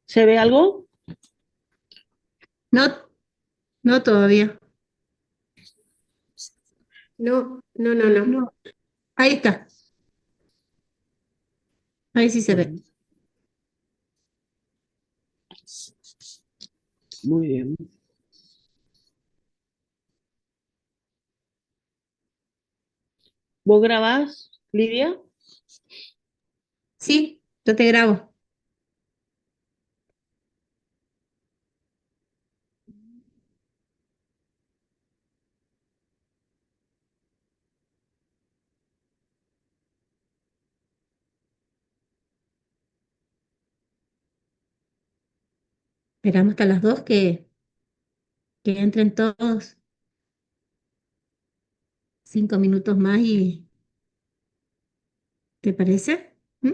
¿Se ve algo? No, no todavía. No, no, no, no. No. Ahí está. Ahí sí se ve. Bueno, muy bien. ¿Vos grabás, Lidia? Sí, yo te grabo. Esperamos hasta las 2 que entren todos. 5 minutos más y ¿te parece? ¿Mm?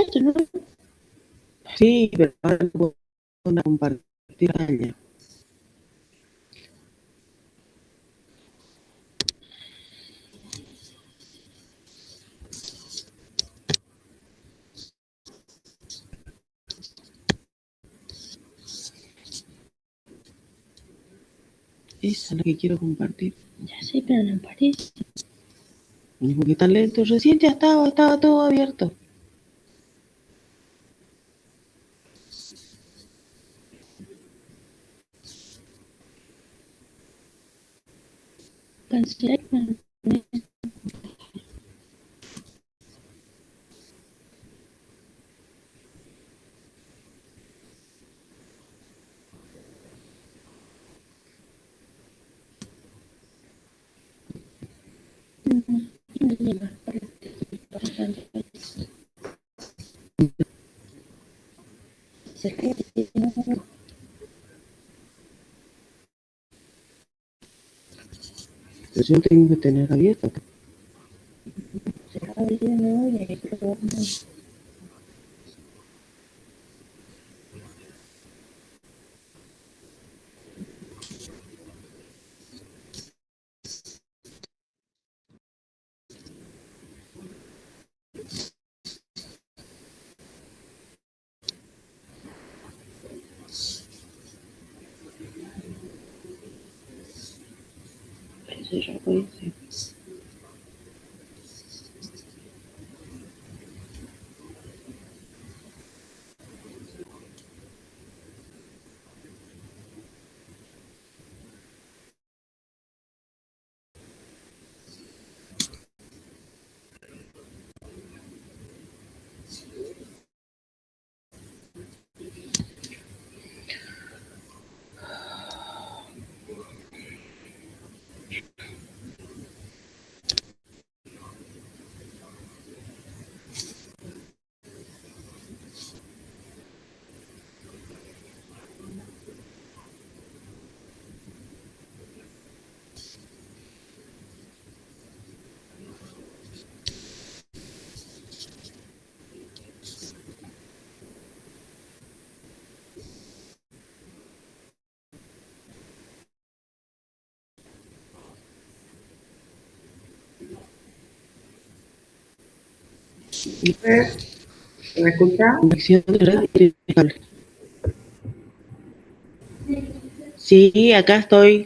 esto, ¿no? Sí, pero ahora no puedo compartir pantalla. Esa es la que quiero compartir. Ya sé, pero no aparece. Porque está lento. Recién ya estaba todo abierto. Cancelar. Recién tengo que tener abierto. Eso ya lo hice. ¿Me escucha? Conexión de red y cable. Sí, acá estoy.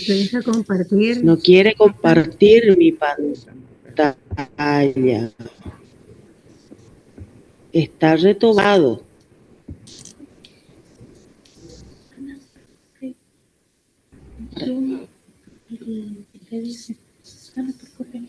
Deja compartir. No quiere compartir mi pantalla. Está retomado. ¿Qué dice? Dame por correo.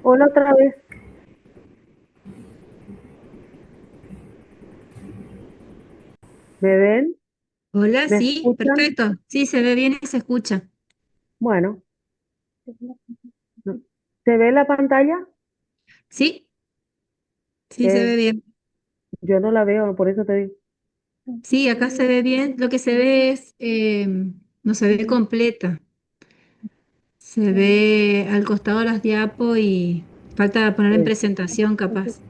Hola otra vez. ¿Me ven? Hola, ¿Me sí, escuchan? perfecto. Sí, se ve bien y se escucha. Bueno, no. ¿Se ve la pantalla? Sí, sí, se ve Eh, bien. yo no la veo, por eso te digo. Sí, acá se ve bien. Lo que se ve es, no se ve completa. Se ve al costado las diapos y falta poner en Eh, presentación, capaz.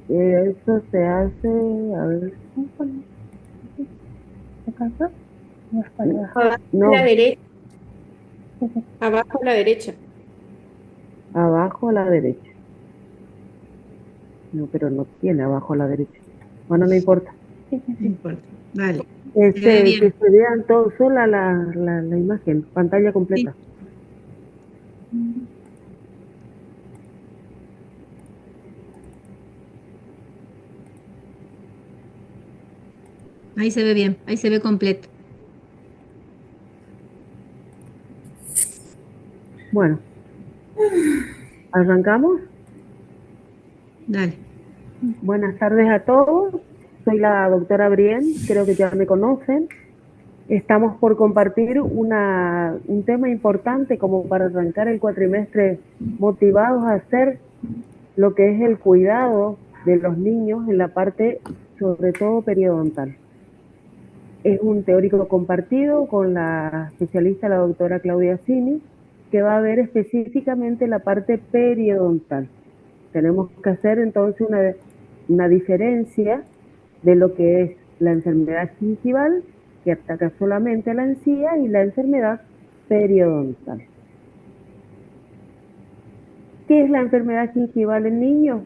eso se hace, a ver, Abajo a la no, derecha. Abajo a la derecha. abajo a la derecha. No, pero no tiene abajo a la derecha. Bueno, no importa. No importa. Dale. Se ve Que bien. se vean todos, sola la imagen, pantalla Sí, completa. ahí se ve bien. Ahí se ve completo. Bueno, arrancamos. Dale. Buenas tardes a todos. Soy la doctora Brien, creo que ya me conocen. Estamos por compartir un tema importante como para arrancar el cuatrimestre motivados a hacer lo que es el cuidado de los niños en la parte, sobre todo, periodontal. Es un teórico compartido con la especialista, la doctora Claudia Cini, que va a ver específicamente la parte periodontal. Tenemos que hacer entonces una diferencia de lo que es la enfermedad gingival, que ataca solamente la encía, y la enfermedad periodontal. ¿Qué es la enfermedad gingival en niños?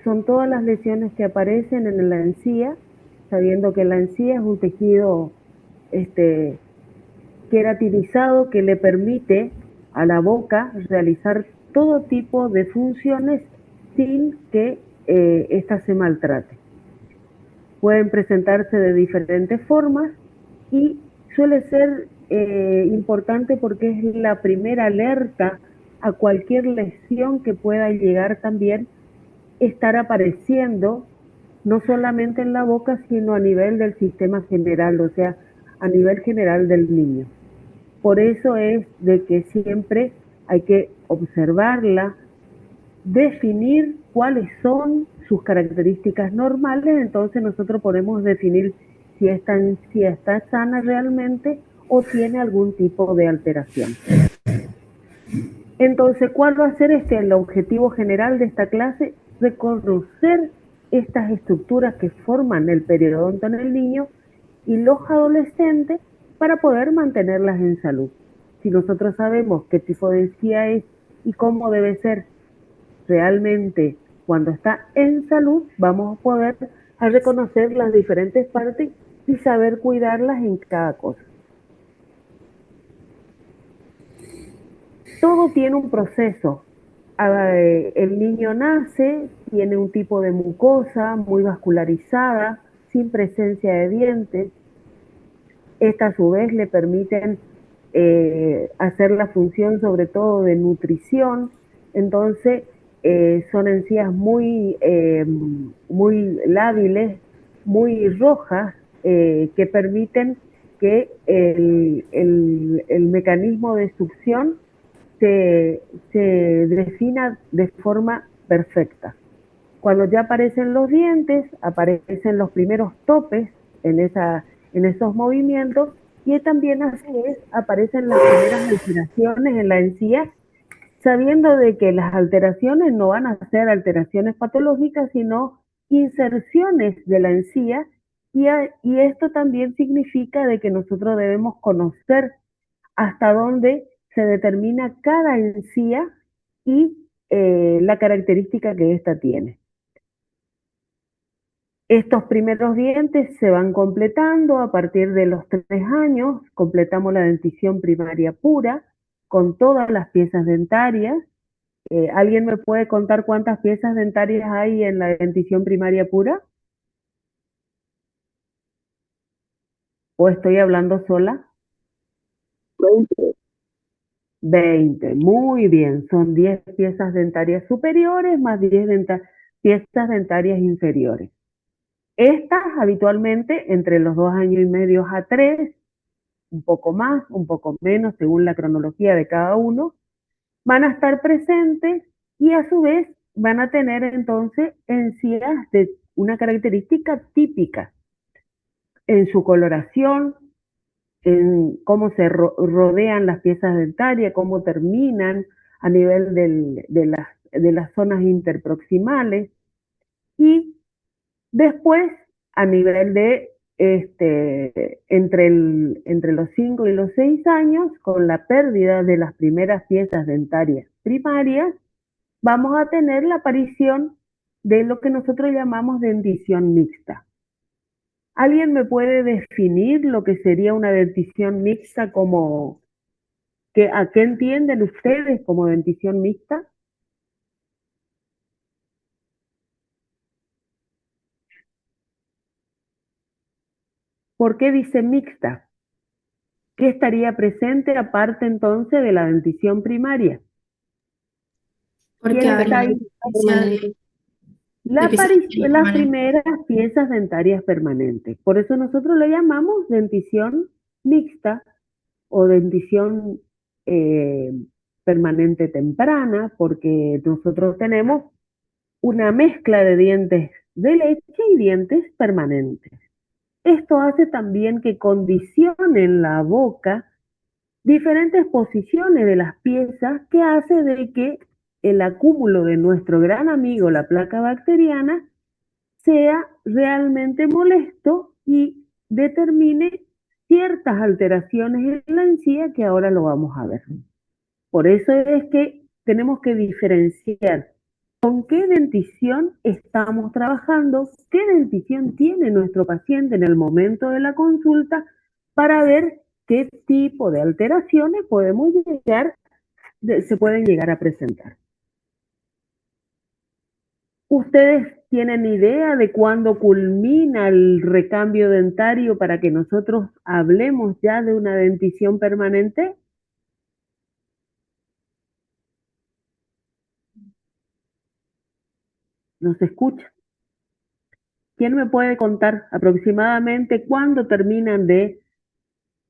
Son todas las lesiones que aparecen en la encía, sabiendo que la encía es un tejido queratinizado que le permite a la boca realizar todo tipo de funciones sin que ésta se maltrate. Pueden presentarse de diferentes formas y suele ser importante porque es la primera alerta a cualquier lesión que pueda llegar también estar apareciendo, no solamente en la boca, sino a nivel del sistema general, o sea, a nivel general del niño. Por eso es de que siempre hay que observarla, definir cuáles son sus características normales, entonces nosotros podemos definir si está sana realmente o tiene algún tipo de alteración. Entonces, ¿cuál va a ser el objetivo general de esta clase? Reconocer estas estructuras que forman el periodonto en el niño y los adolescentes para poder mantenerlas en salud. Si nosotros sabemos qué tipo de encía es y cómo debe ser realmente cuando está en salud, vamos a poder reconocer las diferentes partes y saber cuidarlas en cada cosa. Todo tiene un proceso. El niño nace, tiene un tipo de mucosa muy vascularizada, sin presencia de dientes. Estas a su vez le permiten hacer la función sobre todo de nutrición. Entonces son encías muy lábiles, muy rojas, que permiten que el mecanismo de succión se defina de forma perfecta. Cuando ya aparecen los dientes, aparecen los primeros topes en esos movimientos, y también a su vez aparecen las primeras alteraciones en la encía, sabiendo de que las alteraciones no van a ser alteraciones patológicas, sino inserciones de la encía, y esto también significa de que nosotros debemos conocer hasta dónde se determina cada encía y la característica que ésta tiene. Estos primeros dientes se van completando a partir de los 3 años, completamos la dentición primaria pura con todas las piezas dentarias. ¿Alguien me puede contar cuántas piezas dentarias hay en la dentición primaria pura? ¿O estoy hablando sola? 20, muy bien, son 10 piezas dentarias superiores más 10 piezas dentarias inferiores. Estas habitualmente entre los 2 años y medio a 3, un poco más, un poco menos, según la cronología de cada uno, van a estar presentes y a su vez van a tener entonces encías de una característica típica en su coloración, en cómo se rodean las piezas dentarias, cómo terminan a nivel de las zonas interproximales, y después a nivel de entre los 5 y los 6 años, con la pérdida de las primeras piezas dentarias primarias, vamos a tener la aparición de lo que nosotros llamamos dentición mixta. ¿Alguien me puede definir lo que sería una dentición mixta a qué entienden ustedes como dentición mixta? ¿Por qué dice mixta? ¿Qué estaría presente aparte entonces de la dentición primaria? Porque ¿Quién habría está ahí? presencia de piezas dentarias Las permanentes. primeras piezas dentarias permanentes. Por eso nosotros le llamamos dentición mixta o dentición eh, permanente temprana, porque nosotros tenemos una mezcla de dientes de leche y dientes permanentes. Esto hace también que condicionen la boca diferentes posiciones de las piezas, que hace de que el acúmulo de nuestro gran amigo, la placa bacteriana, sea realmente molesto y determine ciertas alteraciones en la encía, que ahora lo vamos a ver. Por eso es que tenemos que diferenciar con qué dentición estamos trabajando, qué dentición tiene nuestro paciente en el momento de la consulta, para ver qué tipo de alteraciones se pueden llegar a presentar. ¿Ustedes tienen idea de cuándo culmina el recambio dentario para que nosotros hablemos ya de una dentición permanente? ¿No se escucha? ¿Quién me puede contar aproximadamente cuándo terminan de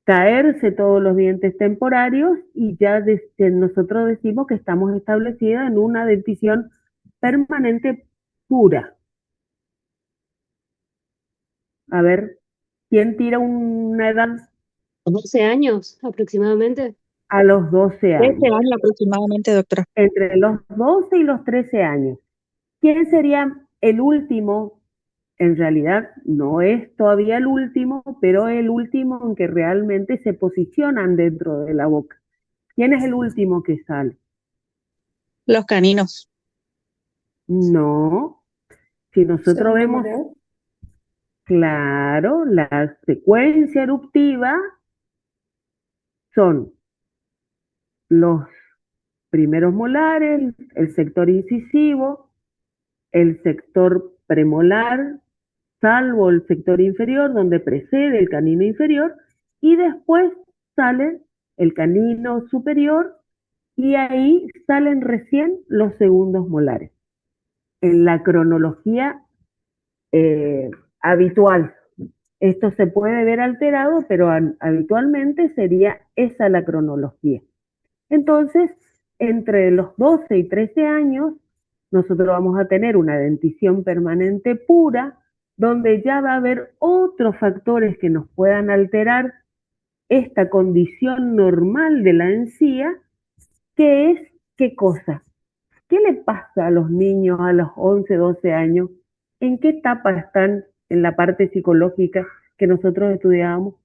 caerse todos los dientes temporarios y ya nosotros decimos que estamos establecidas en una dentición permanente pura? A ver, ¿quién tira una edad? 12 años aproximadamente. A los 12 años. 13 años aproximadamente, doctora. Entre los 12 y los 13 años. ¿Quién sería el último? En realidad no es todavía el último, pero el último en que realmente se posicionan dentro de la boca. ¿Quién es el último que sale? Los caninos. No. Si nosotros vemos, claro, la secuencia eruptiva son los primeros molares, el sector incisivo, el sector premolar, salvo el sector inferior, donde precede el canino inferior, y después sale el canino superior, y ahí salen recién los segundos molares. En la cronología habitual, esto se puede ver alterado, pero habitualmente sería esa la cronología. Entonces, entre los 12 y 13 años, nosotros vamos a tener una dentición permanente pura, donde ya va a haber otros factores que nos puedan alterar esta condición normal de la encía, que es, ¿qué cosa? ¿Qué le pasa a los niños a los 11, 12 años? ¿En qué etapa están en la parte psicológica que nosotros estudiábamos?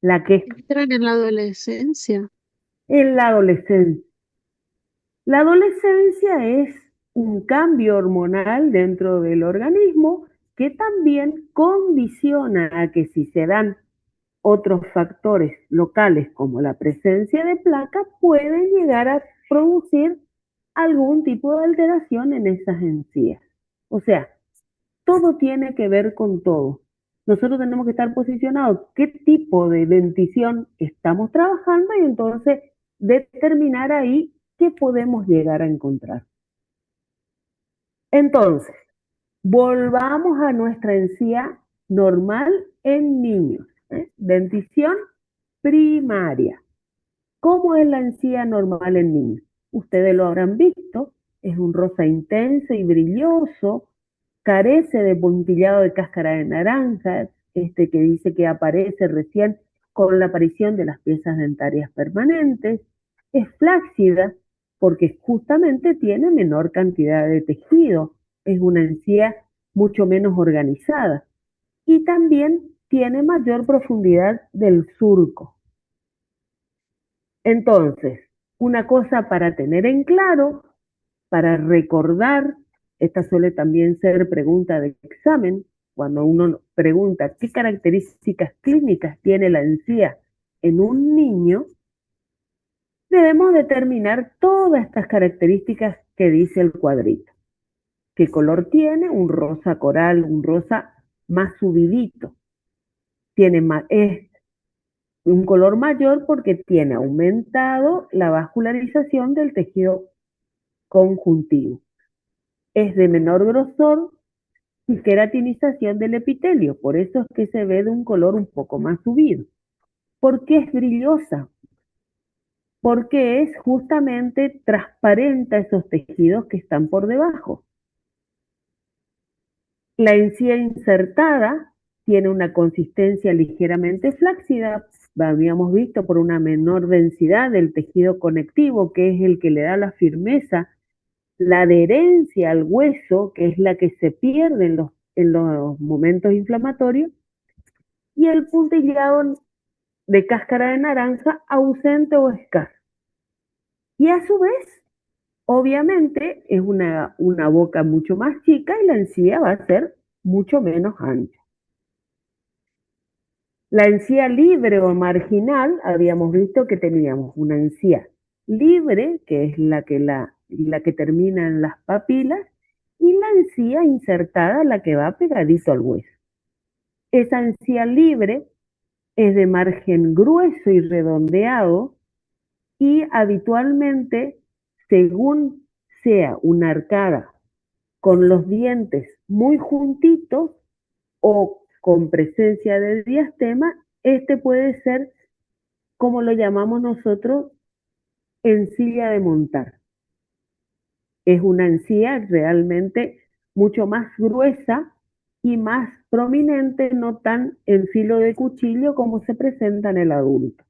¿La qué? Entran en la adolescencia. En la adolescencia. La adolescencia es un cambio hormonal dentro del organismo que también condiciona a que, si se dan otros factores locales como la presencia de placa, pueden llegar a producir algún tipo de alteración en esas encías. O sea, todo tiene que ver con todo. Nosotros tenemos que estar posicionados qué tipo de dentición estamos trabajando, y entonces determinar ahí qué podemos llegar a encontrar. Entonces, volvamos a nuestra encía normal en niños. Dentición primaria. ¿Cómo es la encía normal en niños? Ustedes lo habrán visto, es un rosa intenso y brilloso, carece de puntillado de cáscara de naranja, que dice que aparece recién con la aparición de las piezas dentarias permanentes. Es flácida porque justamente tiene menor cantidad de tejido, es una encía mucho menos organizada, y también tiene mayor profundidad del surco. Entonces, una cosa para tener en claro, para recordar, esta suele también ser pregunta de examen, cuando uno pregunta qué características clínicas tiene la encía en un niño, debemos determinar todas estas características que dice el cuadrito. ¿Qué color tiene? Un rosa coral, un rosa más subidito. Es un color mayor porque tiene aumentado la vascularización del tejido conjuntivo. Es de menor grosor, queratinización del epitelio, por eso es que se ve de un color un poco más subido. ¿Por qué es brillosa? Porque es justamente transparente esos tejidos que están por debajo. La encía insertada tiene una consistencia ligeramente flácida, habíamos visto por una menor densidad del tejido conectivo, que es el que le da la firmeza, la adherencia al hueso, que es la que se pierde en los momentos inflamatorios, y el puntillado de cáscara de naranja ausente o escaso. Y a su vez, obviamente, es una boca mucho más chica y la encía va a ser mucho menos ancha. La encía libre o marginal, habíamos visto que teníamos una encía libre, que es la que termina en las papilas, y la encía insertada, la que va pegadito al hueso. Esa encía libre es de margen grueso y redondeado y habitualmente, según sea una arcada con los dientes muy juntitos o con presencia de diastema, este puede ser, como lo llamamos nosotros, encía de montar. Es una encía realmente mucho más gruesa y más prominente, no tan en filo de cuchillo como se presenta en el adulto.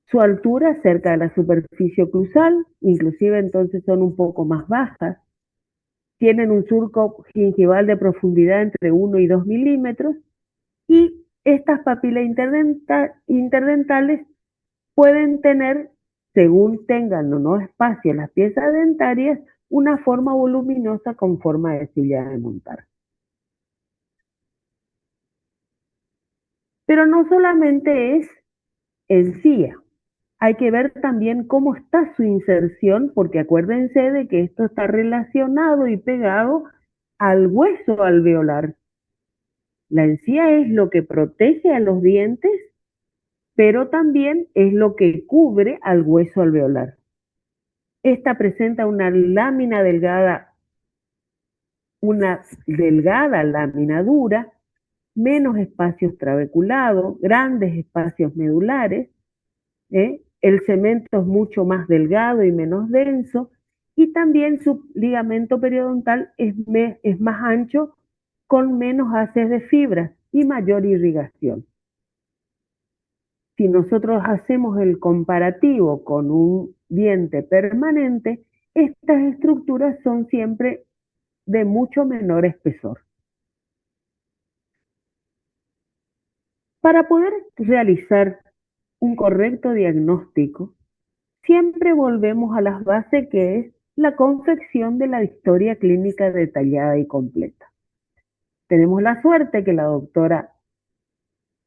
Su altura cerca de la superficie oclusal, inclusive entonces son un poco más bajas. Tienen un surco gingival de profundidad entre 1 y 2 milímetros y estas papilas interdentales pueden tener, según tengan o no espacio las piezas dentarias, una forma voluminosa con forma de silla de montar. Pero no solamente es encía, hay que ver también cómo está su inserción, porque acuérdense de que esto está relacionado y pegado al hueso alveolar. La encía es lo que protege a los dientes, pero también es lo que cubre al hueso alveolar. Esta presenta una delgada lámina dura, menos espacios trabeculados, grandes espacios medulares, el cemento es mucho más delgado y menos denso, y también su ligamento periodontal es más ancho, con menos haces de fibras y mayor irrigación. Si nosotros hacemos el comparativo con un diente permanente, estas estructuras son siempre de mucho menor espesor. Para poder realizar un correcto diagnóstico, siempre volvemos a las bases, que es la confección de la historia clínica detallada y completa. Tenemos la suerte que la doctora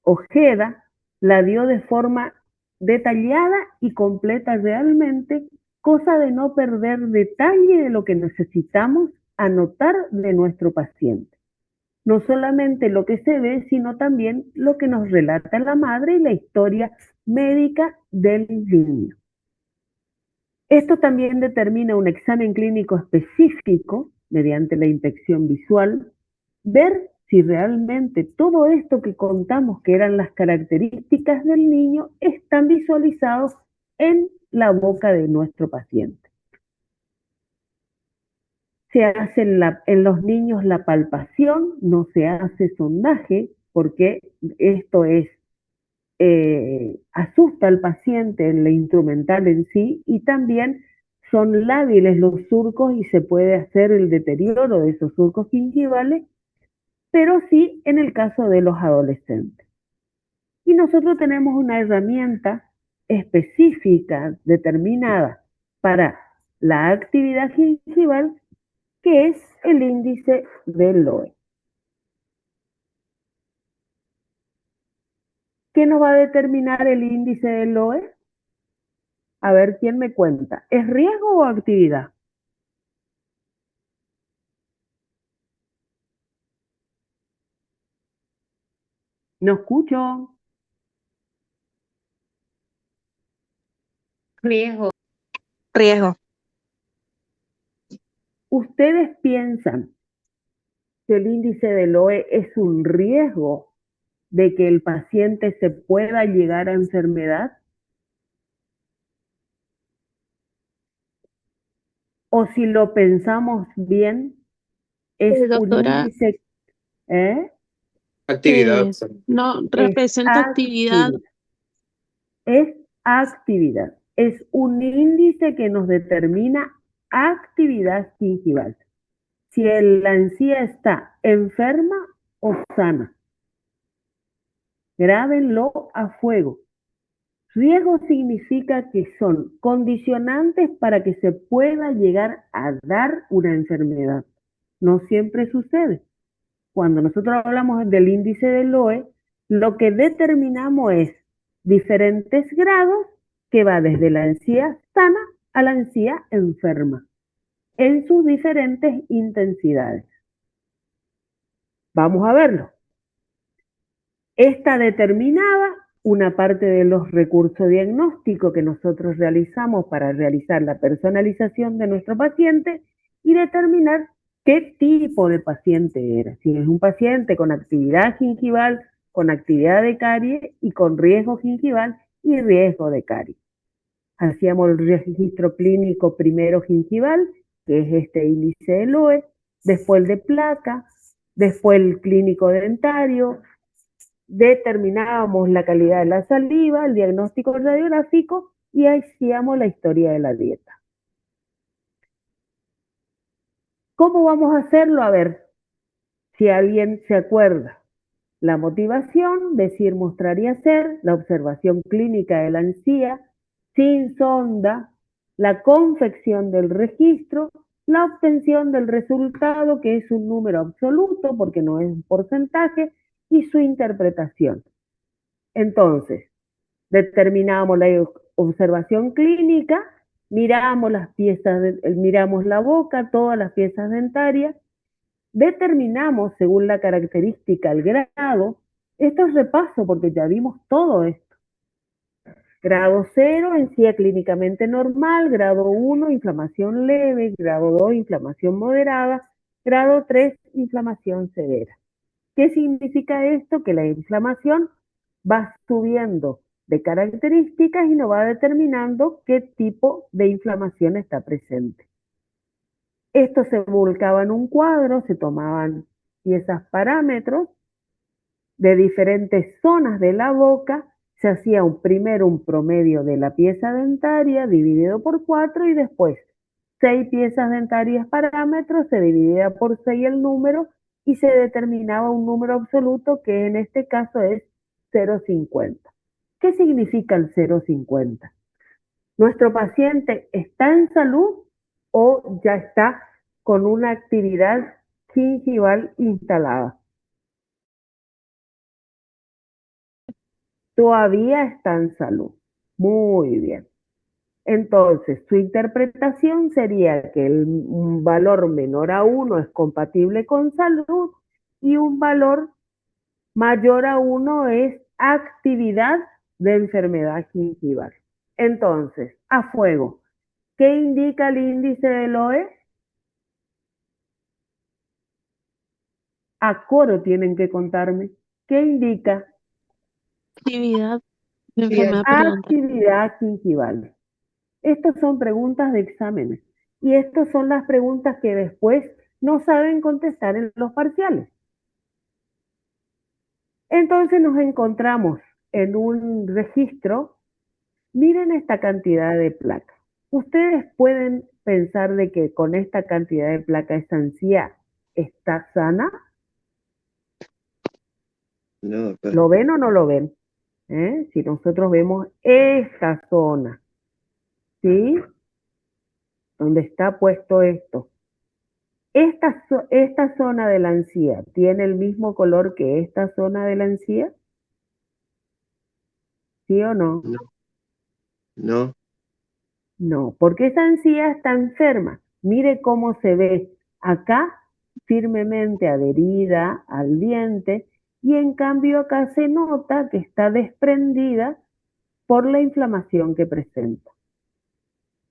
Ojeda la dio de forma detallada y completa realmente, cosa de no perder detalle de lo que necesitamos anotar de nuestro paciente. No solamente lo que se ve, sino también lo que nos relata la madre y la historia médica del niño. Esto también determina un examen clínico específico mediante la inspección visual, ver si realmente todo esto que contamos que eran las características del niño están visualizados en la boca de nuestro paciente. Se hace en los niños la palpación, no se hace sondaje, porque esto asusta al paciente en la instrumental en sí, y también son lábiles los surcos y se puede hacer el deterioro de esos surcos gingivales, pero sí en el caso de los adolescentes. Y nosotros tenemos una herramienta específica, determinada para la actividad gingival, que es el índice del LOE. ¿Qué nos va a determinar el índice del LOE? A ver, ¿quién me cuenta? ¿Es riesgo o actividad? No escucho. Riesgo. Riesgo. ¿Ustedes piensan si el índice de Loe es un riesgo de que el paciente se pueda llegar a enfermedad? O si lo pensamos bien, es un Doctora, índice, ¿eh? Actividad. no Es representa actividad. Es actividad. Es un índice que nos determina actividad gingival. Si la encía está enferma o sana. Grábenlo a fuego. Riesgo significa que son condicionantes para que se pueda llegar a dar una enfermedad. No siempre sucede. Cuando nosotros hablamos del índice de Loe, lo que determinamos es diferentes grados que va desde la encía sana a la encía enferma, en sus diferentes intensidades. Vamos a verlo. Esta determinaba una parte de los recursos diagnósticos que nosotros realizamos para realizar la personalización de nuestro paciente y determinar qué tipo de paciente era. Si es un paciente con actividad gingival, con actividad de caries y con riesgo gingival y riesgo de caries. Hacíamos el registro clínico primero gingival, que es este índice de Loe, después el de placa, después el clínico dentario, determinábamos la calidad de la saliva, el diagnóstico radiográfico y hacíamos la historia de la dieta. ¿Cómo vamos a hacerlo? A ver, si alguien se acuerda. La motivación, decir, mostrar y hacer, la observación clínica de la encía, sin sonda, la confección del registro, la obtención del resultado, que es un número absoluto porque no es un porcentaje, y su interpretación. Entonces, determinamos la observación clínica, miramos las piezas, miramos la boca, todas las piezas dentarias, determinamos según la característica el grado. Esto es repaso porque ya vimos todo esto. Grado 0, encía clínicamente normal, grado 1, inflamación leve, grado 2, inflamación moderada, grado 3, inflamación severa. ¿Qué significa esto? Que la inflamación va subiendo de características y nos va determinando qué tipo de inflamación está presente. Esto se volcaba en un cuadro, se tomaban piezas parámetros de diferentes zonas de la boca, se hacía primero un promedio de la pieza dentaria dividido por 4 y después 6 piezas dentarias parámetros, se dividía por 6 el número y se determinaba un número absoluto que en este caso es 0,50. ¿Qué significa el 0,50? ¿Nuestro paciente está en salud o ya está con una actividad gingival instalada? Todavía está en salud. Muy bien. Entonces, su interpretación sería que un valor menor a 1 es compatible con salud y un valor mayor a 1 es actividad de enfermedad gingival. Entonces, a fuego, ¿qué indica el índice de Loe? A coro tienen que contarme. ¿Qué indica? Actividad de enfermedad periodontal. Actividad gingival. Estas son preguntas de exámenes y estas son las preguntas que después no saben contestar en los parciales. Entonces nos encontramos en un registro. Miren esta cantidad de placas. Ustedes pueden pensar de que con esta cantidad de placas esta encía está sana. No, pues. ¿Lo ven o no lo ven? Si nosotros vemos esta zona, ¿sí? Donde está puesto esto. Esta zona de la encía, ¿tiene el mismo color que esta zona de la encía? ¿Sí o no? No. No, porque esa encía está enferma. Mire cómo se ve acá, firmemente adherida al diente, y en cambio acá se nota que está desprendida por la inflamación que presenta.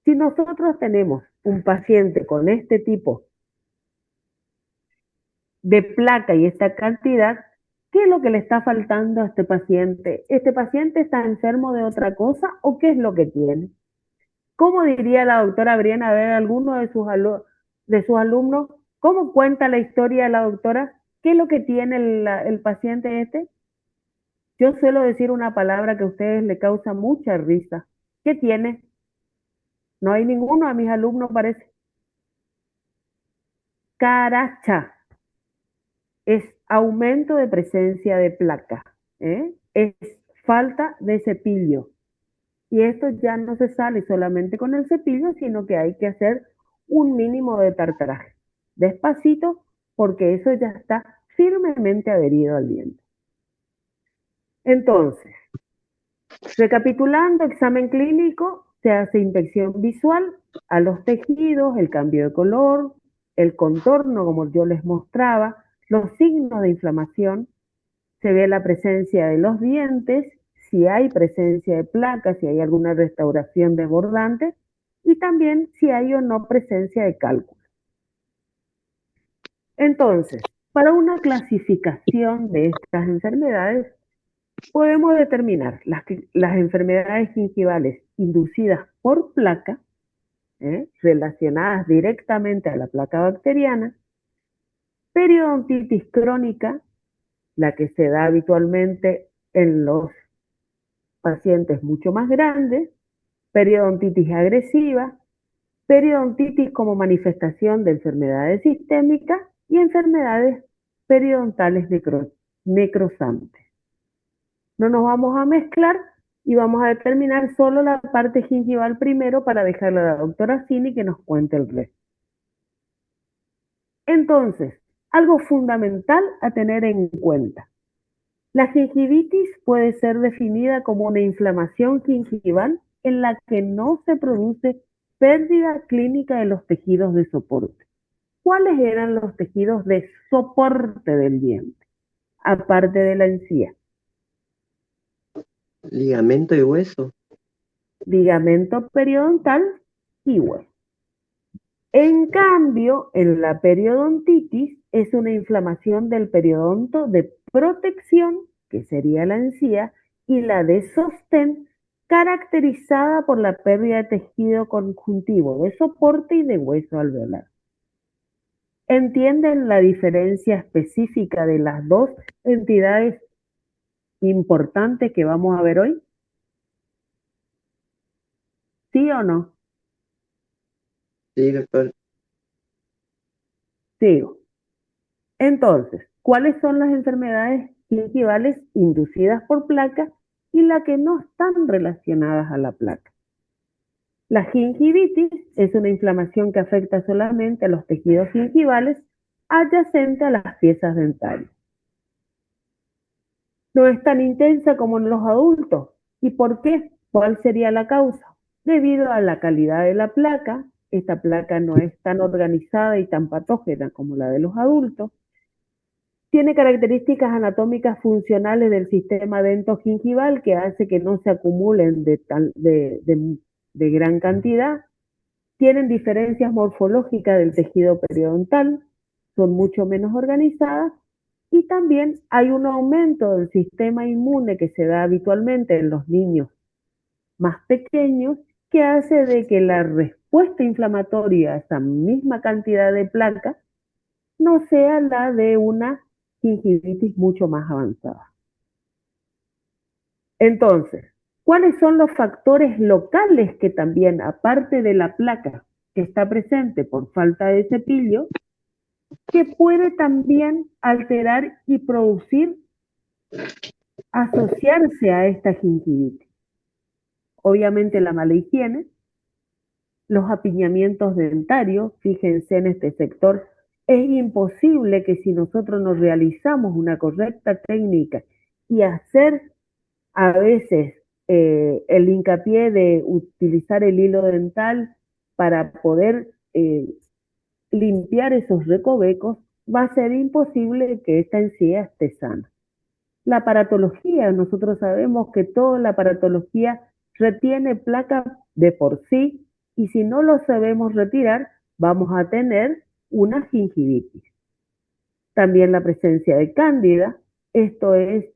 Si nosotros tenemos un paciente con este tipo de placa y esta cantidad, ¿qué es lo que le está faltando a este paciente? ¿Este paciente está enfermo de otra cosa o qué es lo que tiene? ¿Cómo diría la doctora Briana, a ver, alguno de sus alumnos, cómo cuenta la historia de la doctora? ¿Qué es lo que tiene el paciente este? Yo suelo decir una palabra que a ustedes le causa mucha risa. ¿Qué tiene? No hay ninguno a mis alumnos, parece. Caracha. Es aumento de presencia de placa, ¿eh? Es falta de cepillo. Y esto ya no se sale solamente con el cepillo, sino que hay que hacer un mínimo de tartaraje. Despacito, porque eso ya está firmemente adherido al diente. Entonces, recapitulando, examen clínico, se hace inspección visual a los tejidos, el cambio de color, el contorno, como yo les mostraba, los signos de inflamación, se ve la presencia de los dientes, si hay presencia de placas, si hay alguna restauración desbordante, y también si hay o no presencia de cálculo. Entonces, para una clasificación de estas enfermedades, podemos determinar las enfermedades gingivales inducidas por placa, relacionadas directamente a la placa bacteriana, periodontitis crónica, la que se da habitualmente en los pacientes mucho más grandes, periodontitis agresiva, periodontitis como manifestación de enfermedades sistémicas y enfermedades periodontales necrosantes. No nos vamos a mezclar y vamos a determinar solo la parte gingival primero para dejarle a la doctora Cini que nos cuente el resto. Entonces, algo fundamental a tener en cuenta. La gingivitis puede ser definida como una inflamación gingival en la que no se produce pérdida clínica de los tejidos de soporte. ¿Cuáles eran los tejidos de soporte del diente? Aparte de la encía. Ligamento y hueso. Ligamento periodontal y hueso. En cambio, en la periodontitis es una inflamación del periodonto de protección, que sería la encía, y la de sostén, caracterizada por la pérdida de tejido conjuntivo de soporte y de hueso alveolar. ¿Entienden la diferencia específica de las dos entidades importantes que vamos a ver hoy? ¿Sí o no? Sí, doctor. Sigo. Entonces, ¿cuáles son las enfermedades gingivales inducidas por placa y las que no están relacionadas a la placa? La gingivitis es una inflamación que afecta solamente a los tejidos gingivales adyacentes a las piezas dentarias. No es tan intensa como en los adultos. ¿Y por qué? ¿Cuál sería la causa? Debido a la calidad de la placa, esta placa no es tan organizada y tan patógena como la de los adultos. Tiene características anatómicas funcionales del sistema dentogingival que hace que no se acumulen de gran cantidad. Tienen diferencias morfológicas del tejido periodontal, son mucho menos organizadas y también hay un aumento del sistema inmune que se da habitualmente en los niños más pequeños que hace de que la respuesta inflamatoria a esa misma cantidad de placa no sea la de una gingivitis mucho más avanzada. Entonces, ¿cuáles son los factores locales que también, aparte de la placa que está presente por falta de cepillo, que puede también alterar y producir, asociarse a esta gingivitis? Obviamente la mala higiene, los apiñamientos dentarios, fíjense en este sector, es imposible que si nosotros no realizamos una correcta técnica y hacer a veces el hincapié de utilizar el hilo dental para poder limpiar esos recovecos, va a ser imposible que esta encía esté sana. La aparatología, nosotros sabemos que toda la aparatología retiene placa de por sí y si no lo sabemos retirar, vamos a tener una gingivitis. También la presencia de cándida. Esto es,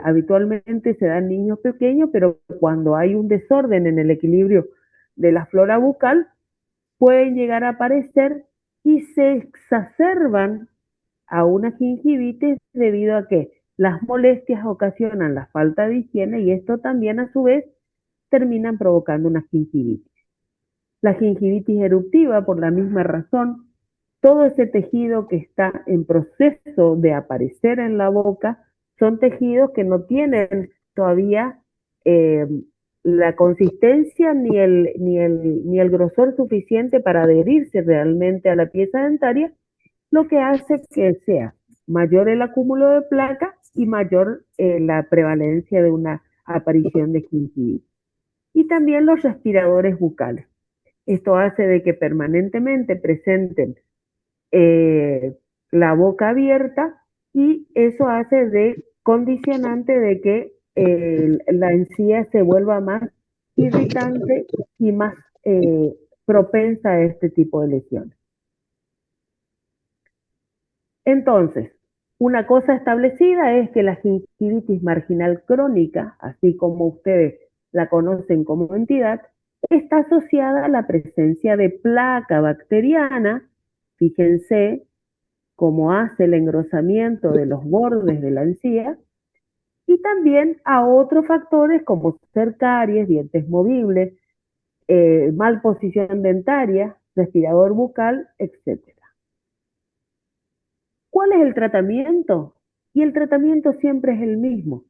habitualmente se da en niños pequeños, pero cuando hay un desorden en el equilibrio de la flora bucal, pueden llegar a aparecer y se exacerban a una gingivitis debido a que las molestias ocasionan la falta de higiene y esto también a su vez terminan provocando una gingivitis. La gingivitis eruptiva, por la misma razón, todo ese tejido que está en proceso de aparecer en la boca son tejidos que no tienen todavía la consistencia ni el grosor suficiente para adherirse realmente a la pieza dentaria, lo que hace que sea mayor el acúmulo de placa y mayor la prevalencia de una aparición de gingivitis. Y también los respiradores bucales. Esto hace de que permanentemente presenten la boca abierta y eso hace de condicionante de que la encía se vuelva más irritante y más propensa a este tipo de lesiones. Entonces, una cosa establecida es que la gingivitis marginal crónica, así como ustedes la conocen como entidad, está asociada a la presencia de placa bacteriana. Fíjense cómo hace el engrosamiento de los bordes de la encía, y también a otros factores como ser caries, dientes movibles, malposición dentaria, respirador bucal, etc. ¿Cuál es el tratamiento? Y el tratamiento siempre es el mismo,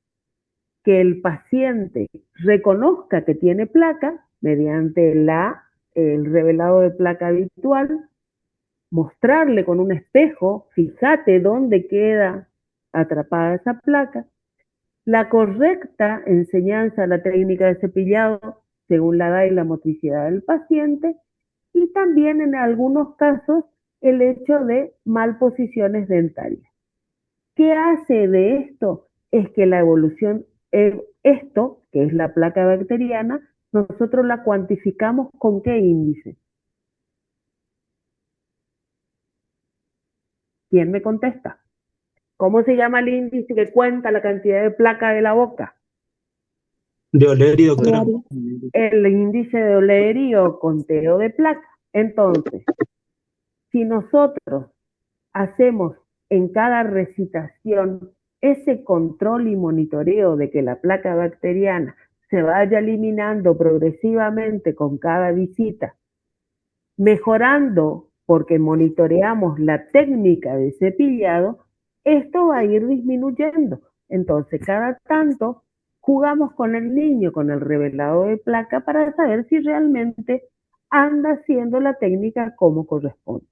que el paciente reconozca que tiene placa mediante el revelado de placa habitual, mostrarle con un espejo, fíjate dónde queda atrapada esa placa, la correcta enseñanza a la técnica de cepillado según la edad y la motricidad del paciente, y también en algunos casos el hecho de malposiciones dentarias. ¿Qué hace de esto? Es que la evolución, esto, que es la placa bacteriana, nosotros la cuantificamos ¿con qué índice? ¿Quién me contesta? ¿Cómo se llama el índice que cuenta la cantidad de placa de la boca? De O'Leary, doctora. El índice de O'Leary o conteo de placa. Entonces, si nosotros hacemos en cada recitación ese control y monitoreo de que la placa bacteriana se vaya eliminando progresivamente con cada visita, mejorando porque monitoreamos la técnica de cepillado, esto va a ir disminuyendo. Entonces, cada tanto jugamos con el niño, con el revelado de placa, para saber si realmente anda haciendo la técnica como corresponde.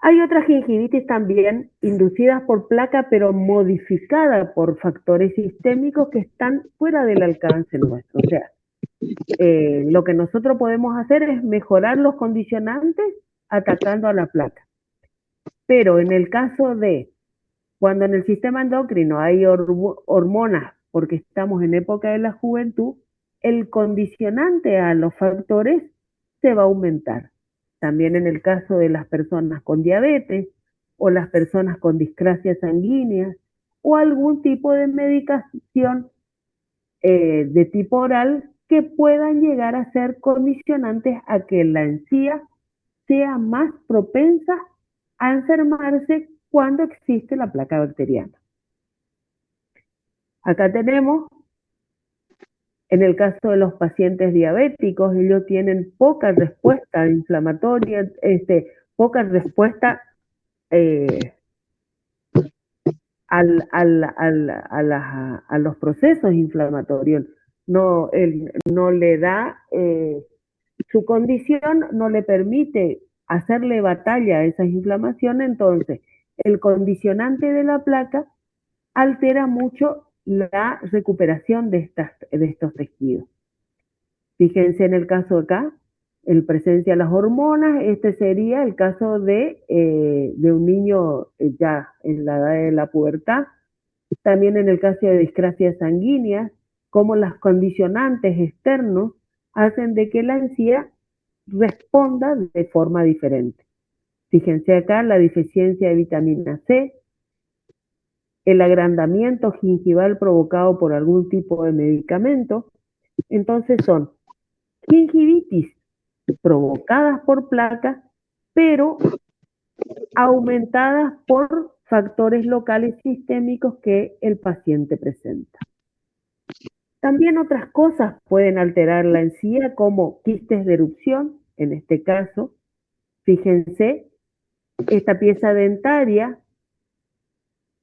Hay otras gingivitis también inducidas por placa, pero modificada por factores sistémicos que están fuera del alcance nuestro. O sea, lo que nosotros podemos hacer es mejorar los condicionantes atacando a la placa. Pero en el caso de cuando en el sistema endocrino hay hormonas, porque estamos en época de la juventud, el condicionante a los factores se va a aumentar. También en el caso de las personas con diabetes o las personas con discrasia sanguínea o algún tipo de medicación de tipo oral que puedan llegar a ser condicionantes a que la encía sea más propensa a enfermarse cuando existe la placa bacteriana. Acá tenemos, en el caso de los pacientes diabéticos, ellos tienen poca respuesta inflamatoria, poca respuesta a los procesos inflamatorios. No le da, su condición no le permite hacerle batalla a esas inflamaciones, entonces el condicionante de la placa altera mucho la recuperación de estos tejidos. Fíjense en el caso acá, en presencia de las hormonas, este sería el caso de un niño ya en la edad de la pubertad. También en el caso de discrasia sanguínea, como las condicionantes externos hacen de que la encía responda de forma diferente. Fíjense acá, la deficiencia de vitamina C, el agrandamiento gingival provocado por algún tipo de medicamento. Entonces son gingivitis provocadas por placas, pero aumentadas por factores locales sistémicos que el paciente presenta. También otras cosas pueden alterar la encía, como quistes de erupción, en este caso. Fíjense, esta pieza dentaria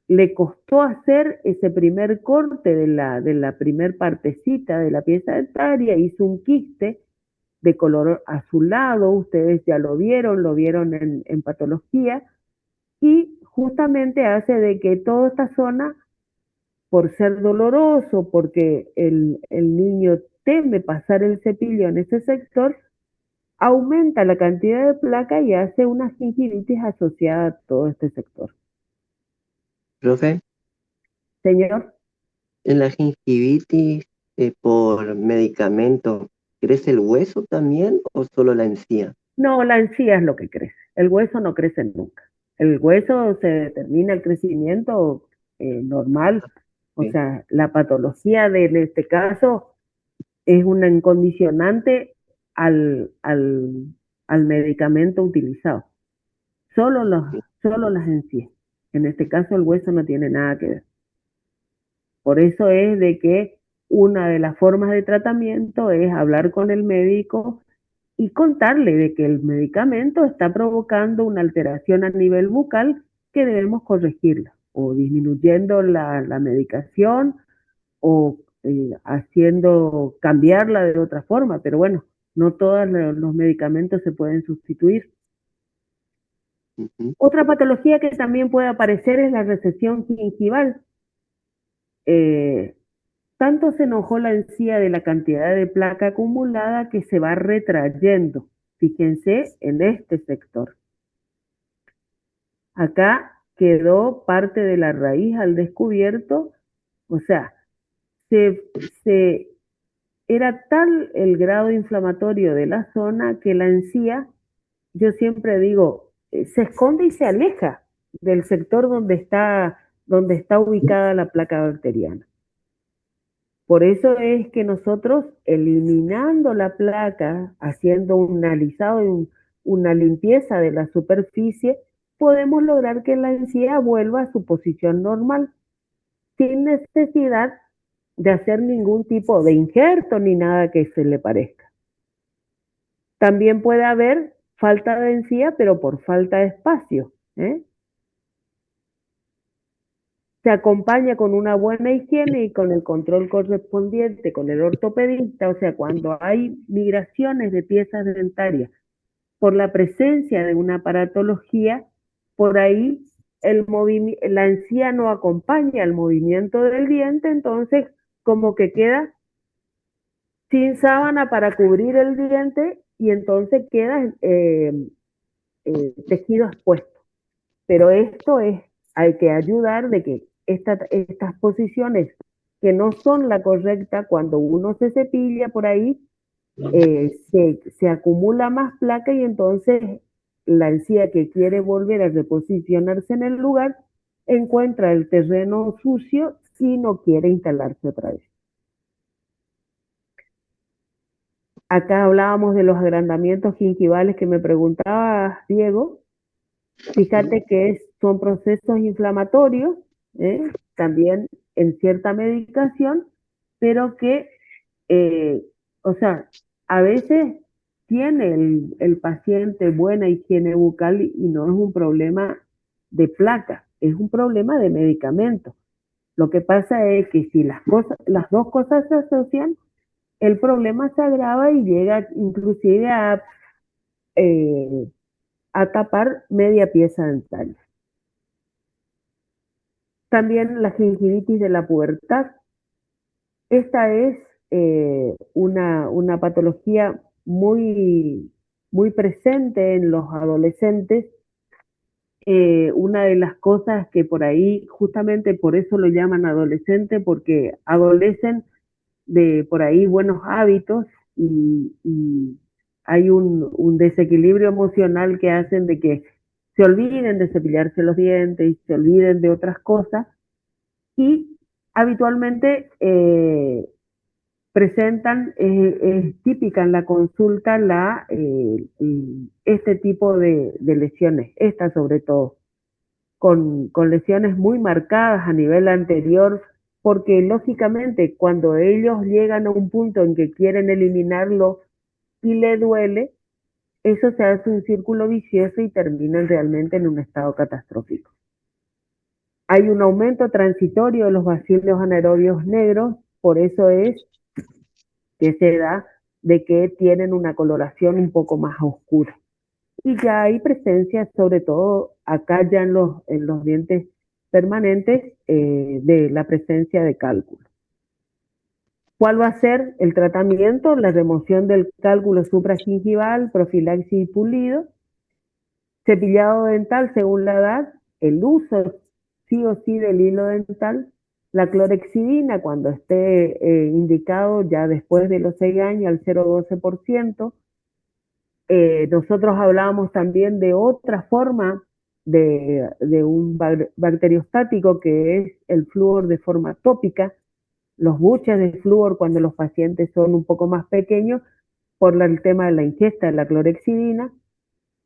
le costó hacer ese primer corte de la primer partecita de la pieza dentaria, hizo un quiste de color azulado, ustedes ya lo vieron en patología, y justamente hace de que toda esta zona, por ser doloroso, porque el niño teme pasar el cepillo en ese sector, aumenta la cantidad de placa y hace una gingivitis asociada a todo este sector. Profe, Señor, en la gingivitis por medicamento, ¿crece el hueso también o solo la encía? no, la encía es lo que crece, el hueso no crece nunca. El hueso se determina el crecimiento normal, o sea, la patología en este caso es una incondicionante al medicamento utilizado. Solo las encías. En este caso el hueso no tiene nada que ver. Por eso es de que una de las formas de tratamiento es hablar con el médico y contarle de que el medicamento está provocando una alteración a nivel bucal que debemos corregirla, o disminuyendo la medicación, o haciendo cambiarla de otra forma, pero bueno, no todos los medicamentos se pueden sustituir. Otra patología que también puede aparecer es la recesión gingival. Tanto se enojó la encía de la cantidad de placa acumulada que se va retrayendo. Fíjense en este sector. Acá quedó parte de la raíz al descubierto, o sea, era tal el grado inflamatorio de la zona que la encía, yo siempre digo, se esconde y se aleja del sector donde está ubicada la placa bacteriana. Por eso es que nosotros, eliminando la placa, haciendo un alisado y una limpieza de la superficie, podemos lograr que la encía vuelva a su posición normal, sin necesidad de hacer ningún tipo de injerto ni nada que se le parezca. También puede haber falta de encía, pero por falta de espacio, Se acompaña con una buena higiene y con el control correspondiente con el ortopedista, o sea, cuando hay migraciones de piezas dentarias por la presencia de una aparatología, por ahí la encía no acompaña el movimiento del diente, entonces como que queda sin sábana para cubrir el diente y entonces queda tejido expuesto. Pero hay que ayudar de que estas posiciones que no son la correcta, cuando uno se cepilla por ahí, se acumula más placa y entonces la encía que quiere volver a reposicionarse en el lugar encuentra el terreno sucio y no quiere instalarse otra vez. Acá hablábamos de los agrandamientos gingivales que me preguntaba Diego. Fíjate que son procesos inflamatorios, también en cierta medicación, pero que, o sea, a veces tiene el paciente buena higiene bucal y no es un problema de placa, es un problema de medicamento. Lo que pasa es que si las dos cosas se asocian, el problema se agrava y llega inclusive a tapar media pieza dentaria. También la gingivitis de la pubertad. Esta es una patología muy, muy presente en los adolescentes. Una de las cosas que por ahí, justamente por eso lo llaman adolescente, porque adolecen de por ahí buenos hábitos y hay un desequilibrio emocional que hacen de que se olviden de cepillarse los dientes y se olviden de otras cosas y habitualmente presentan, es típica en la consulta este tipo de lesiones, esta sobre todo, con lesiones muy marcadas a nivel anterior, porque lógicamente cuando ellos llegan a un punto en que quieren eliminarlo y le duele, eso se hace un círculo vicioso y terminan realmente en un estado catastrófico. Hay un aumento transitorio de los bacilos anaerobios negros, por eso es que se da de que tienen una coloración un poco más oscura. Y ya hay presencia, sobre todo acá ya en los dientes permanentes, de la presencia de cálculo. ¿Cuál va a ser el tratamiento? La remoción del cálculo supragingival, profilaxis y pulido, cepillado dental según la edad, el uso sí o sí del hilo dental, la clorexidina cuando esté indicado ya después de los 6 años al 0,12%. Nosotros hablábamos también de otra forma de un bacteriostático que es el flúor de forma tópica, los buches de flúor cuando los pacientes son un poco más pequeños por el tema de la ingesta de la clorexidina.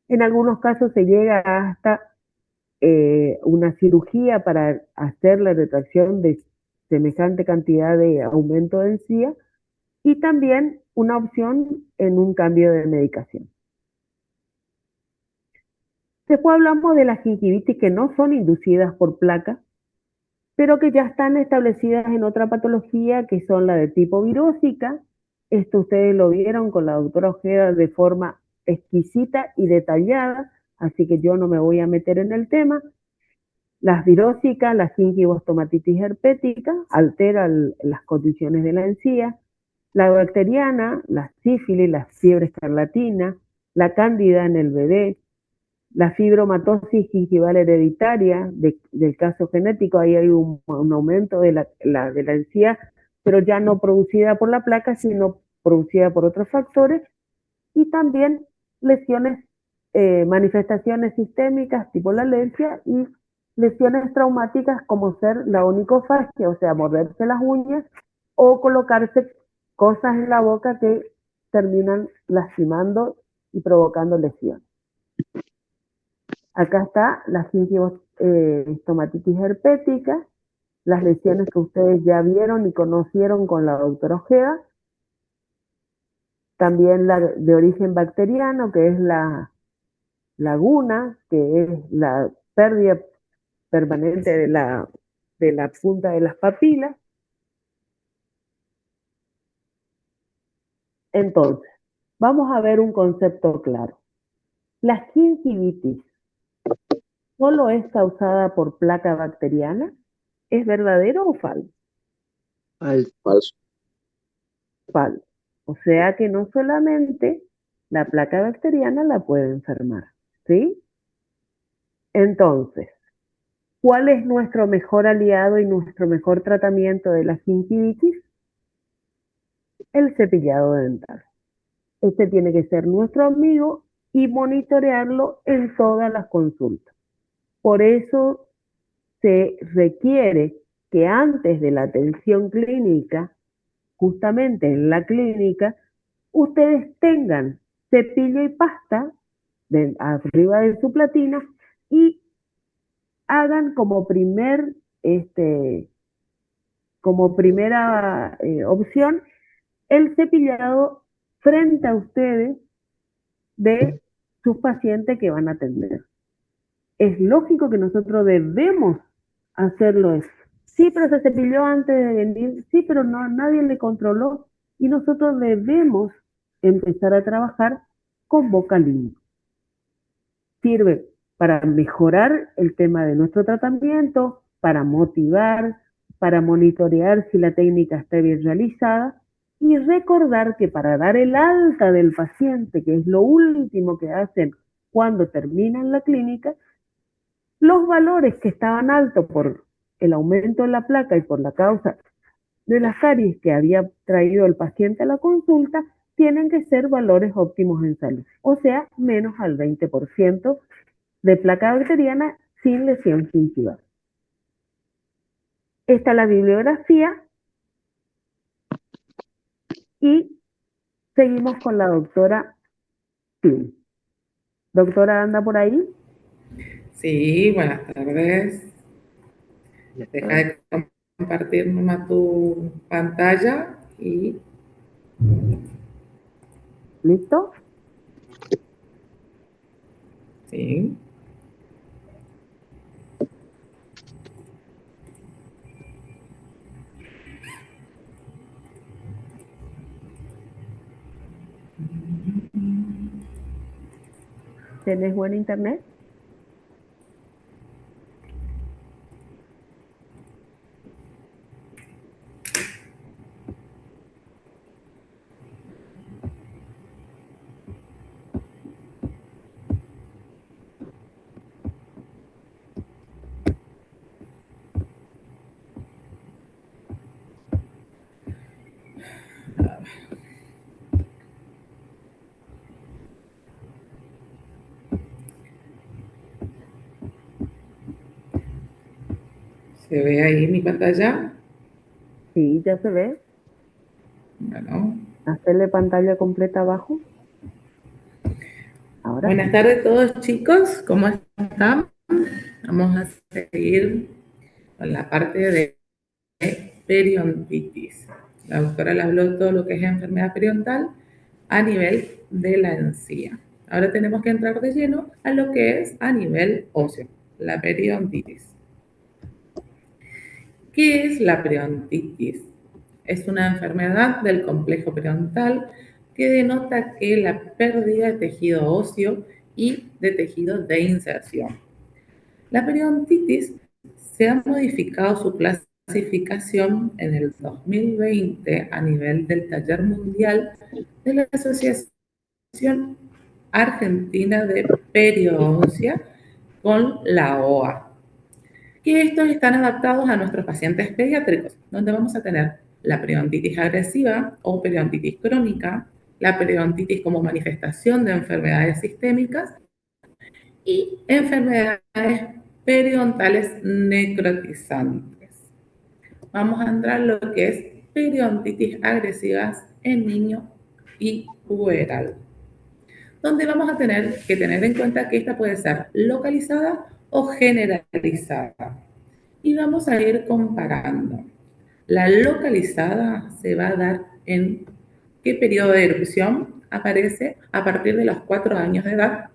En algunos casos se llega hasta una cirugía para hacer la retracción de semejante cantidad de aumento de encía y también una opción en un cambio de medicación. Después hablamos de las gingivitis que no son inducidas por placa, pero que ya están establecidas en otra patología que son la de tipo virósica. Esto ustedes lo vieron con la doctora Ojeda de forma exquisita y detallada, así que yo no me voy a meter en el tema. Las virósicas, la gingivostomatitis herpética, alteran las condiciones de la encía. La bacteriana, la sífilis, la fiebre escarlatina, la cándida en el bebé, la fibromatosis gingival hereditaria, del caso genético, ahí hay un aumento de la encía, pero ya no producida por la placa, sino producida por otros factores, y también lesiones, manifestaciones sistémicas tipo la alergia y lesiones traumáticas como ser la onicofagia, o sea, morderse las uñas o colocarse cosas en la boca que terminan lastimando y provocando lesiones. Acá está la gingivostomatitis herpética, las lesiones que ustedes ya vieron y conocieron con la doctora Ojeda. También la de origen bacteriano, que es la laguna, que es la pérdida permanente de la punta de las papilas. Entonces, vamos a ver un concepto claro. La gingivitis solo es causada por placa bacteriana. ¿Es verdadero o falso? Falso. Falso. O sea que no solamente la placa bacteriana la puede enfermar, ¿sí? Entonces, ¿cuál es nuestro mejor aliado y nuestro mejor tratamiento de la gingivitis? El cepillado dental. Este tiene que ser nuestro amigo y monitorearlo en todas las consultas. Por eso se requiere que antes de la atención clínica, justamente en la clínica, ustedes tengan cepillo y pasta arriba de su platina y hagan como primera opción el cepillado frente a ustedes de sus pacientes que van a atender. Es lógico que nosotros debemos hacerlo eso. Sí, pero se cepilló antes de venir, sí, pero no, nadie le controló y nosotros debemos empezar a trabajar con boca limpia. Sirve para mejorar el tema de nuestro tratamiento, para motivar, para monitorear si la técnica está bien realizada y recordar que para dar el alta del paciente, que es lo último que hacen cuando terminan la clínica, los valores que estaban altos por el aumento de la placa y por la causa de las caries que había traído el paciente a la consulta, tienen que ser valores óptimos en salud, o sea, menos al 20% de placa bacteriana sin lesión gingival. Esta es la bibliografía y seguimos con la doctora Tim. Doctora, ¿anda por ahí? Sí, buenas tardes. Deja de compartir nomás tu pantalla y ¿Listo? sí. ¿Tenés buen internet? ¿Se ve ahí mi pantalla? Sí, ya se ve. Bueno. Hacerle pantalla completa abajo. Ahora Buenas sí. tardes a todos, chicos. ¿Cómo están? Vamos a seguir con la parte de periodontitis. La doctora le habló de todo lo que es enfermedad periodontal a nivel de la encía. Ahora tenemos que entrar de lleno a lo que es a nivel óseo, la periodontitis. ¿Qué es la periodontitis? Es una enfermedad del complejo periodontal que denota que la pérdida de tejido óseo y de tejido de inserción. La periodontitis se ha modificado su clasificación en el 2020 a nivel del Taller Mundial de la Asociación Argentina de Periodoncia con la OA, que estos están adaptados a nuestros pacientes pediátricos, donde vamos a tener la periodontitis agresiva o periodontitis crónica, la periodontitis como manifestación de enfermedades sistémicas y enfermedades periodontales necrotizantes. Vamos a entrar en lo que es periodontitis agresivas en niño y puberal, donde vamos a tener que tener en cuenta que esta puede ser localizada o generalizada. Y vamos a ir comparando. La localizada se va a dar en qué periodo de erupción aparece a partir de los 4 años de edad.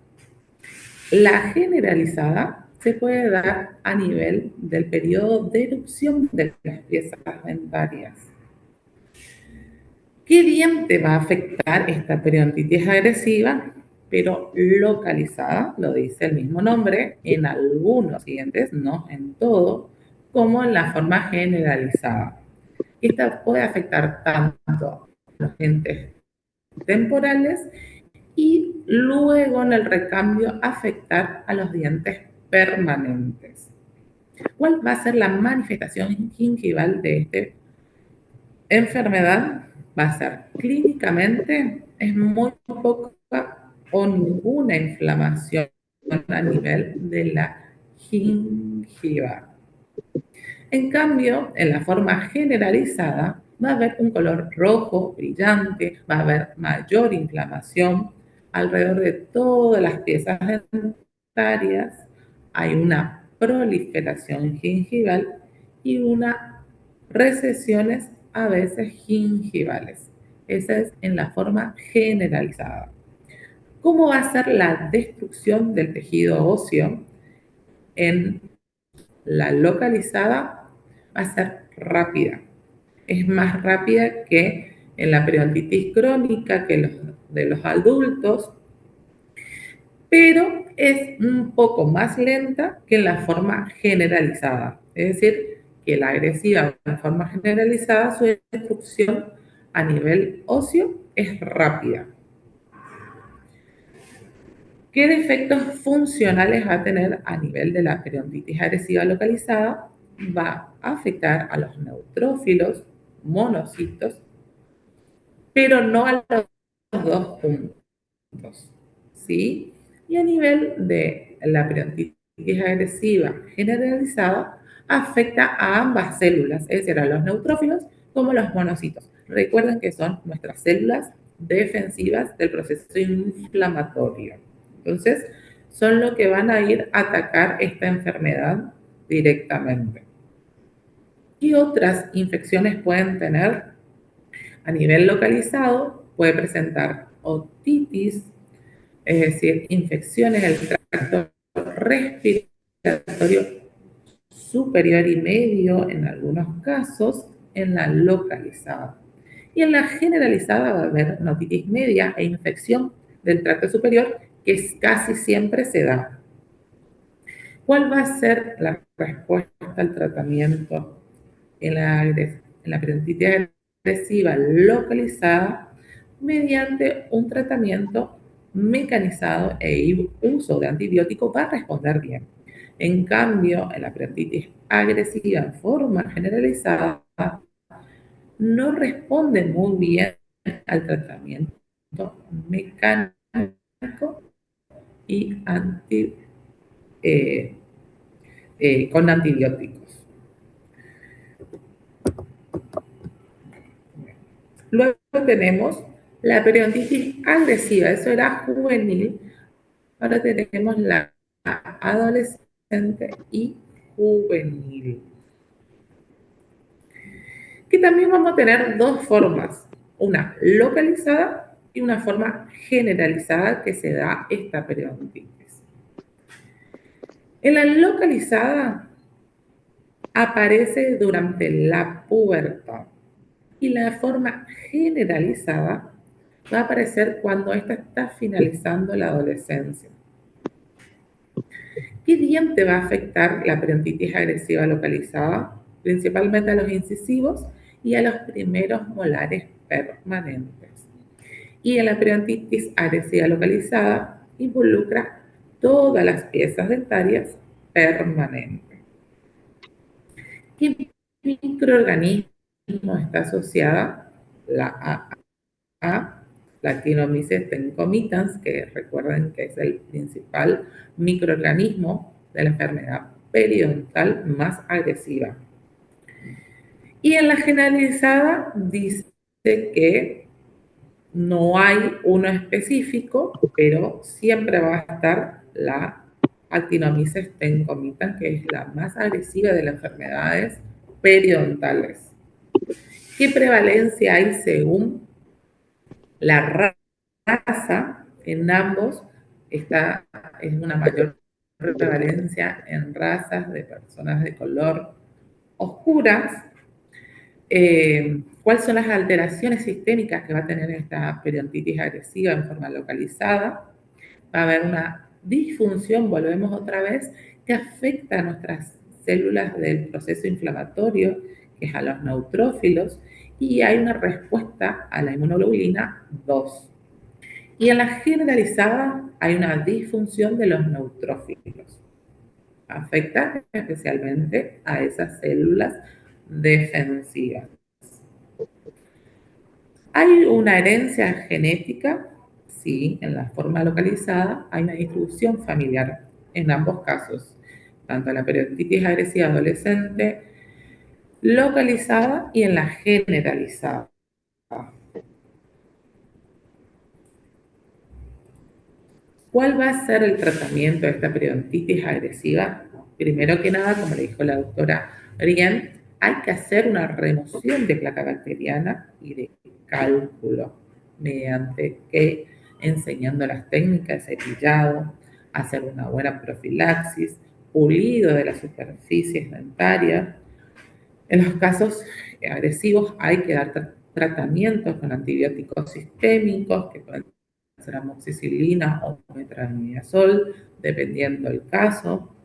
La generalizada se puede dar a nivel del periodo de erupción de las piezas dentarias. ¿Qué diente va a afectar esta periodontitis agresiva, pero localizada? Lo dice el mismo nombre, en algunos dientes, no en todo, como en la forma generalizada. Esta puede afectar tanto los dientes temporales y luego en el recambio afectar a los dientes permanentes. ¿Cuál va a ser la manifestación gingival de esta enfermedad? Va a ser clínicamente es muy poca o ninguna inflamación a nivel de la gingiva. En cambio, en la forma generalizada, va a haber un color rojo brillante, va a haber mayor inflamación alrededor de todas las piezas dentarias. Hay una proliferación gingival y unas recesiones a veces gingivales. Esa es en la forma generalizada. ¿Cómo va a ser la destrucción del tejido óseo? En la localizada va a ser rápida. Es más rápida que en la periodontitis crónica, que de los adultos, pero es un poco más lenta que en la forma generalizada. Es decir, que la agresiva en forma generalizada, su destrucción a nivel óseo es rápida. ¿Qué defectos funcionales va a tener a nivel de la periodontitis agresiva localizada? Va a afectar a los neutrófilos, monocitos, pero no a los dos puntos, ¿sí? Y a nivel de la periodontitis agresiva generalizada, afecta a ambas células, es decir, a los neutrófilos como los monocitos. Recuerden que son nuestras células defensivas del proceso inflamatorio. Entonces, son los que van a ir a atacar esta enfermedad directamente. ¿Qué otras infecciones pueden tener? A nivel localizado, puede presentar otitis, es decir, infecciones del tracto respiratorio superior y medio en algunos casos, en la localizada. Y en la generalizada va a haber una otitis media e infección del tracto superior que casi siempre se da. ¿Cuál va a ser la respuesta al tratamiento en la periodontitis agresiva localizada? Mediante un tratamiento mecanizado e uso de antibióticos va a responder bien. En cambio, en la periodontitis agresiva en forma generalizada no responde muy bien al tratamiento mecánico y con antibióticos. Luego tenemos la periodontitis agresiva, eso era juvenil. Ahora tenemos la adolescente y juvenil. Que también vamos a tener dos formas, una localizada y una forma generalizada que se da esta periodontitis. En la localizada aparece durante la pubertad y la forma generalizada va a aparecer cuando ésta está finalizando la adolescencia. ¿Qué diente va a afectar la periodontitis agresiva localizada? Principalmente a los incisivos y a los primeros molares permanentes. Y en la periodontitis agresiva localizada involucra todas las piezas dentarias permanentes. ¿Qué microorganismo está asociada? La Lactinomyces tencomitans, que recuerden que es el principal microorganismo de la enfermedad periodontal más agresiva. Y en la generalizada dice que no hay uno específico, pero siempre va a estar la Actinomyces tencomitans, que es la más agresiva de las enfermedades periodontales. ¿Qué prevalencia hay según la raza? En ambos es una mayor prevalencia en razas de personas de color oscuras. ¿Cuáles son las alteraciones sistémicas que va a tener esta periodontitis agresiva en forma localizada? Va a haber una disfunción, volvemos otra vez, que afecta a nuestras células del proceso inflamatorio, que es a los neutrófilos, y hay una respuesta a la inmunoglobulina 2. Y en la generalizada hay una disfunción de los neutrófilos. Afecta especialmente a esas células defensivas. ¿Hay una herencia genética? Sí, en la forma localizada hay una distribución familiar en ambos casos, tanto en la periodontitis agresiva adolescente localizada y en la generalizada. ¿Cuál va a ser el tratamiento de esta periodontitis agresiva? Primero que nada, como le dijo la doctora Rien, hay que hacer una remoción de placa bacteriana y de cálculo, mediante que enseñando las técnicas de cepillado, hacer una buena profilaxis, pulido de las superficies dentarias. En los casos agresivos hay que dar tratamientos con antibióticos sistémicos, que pueden ser amoxicilina o metronidazol, dependiendo del caso.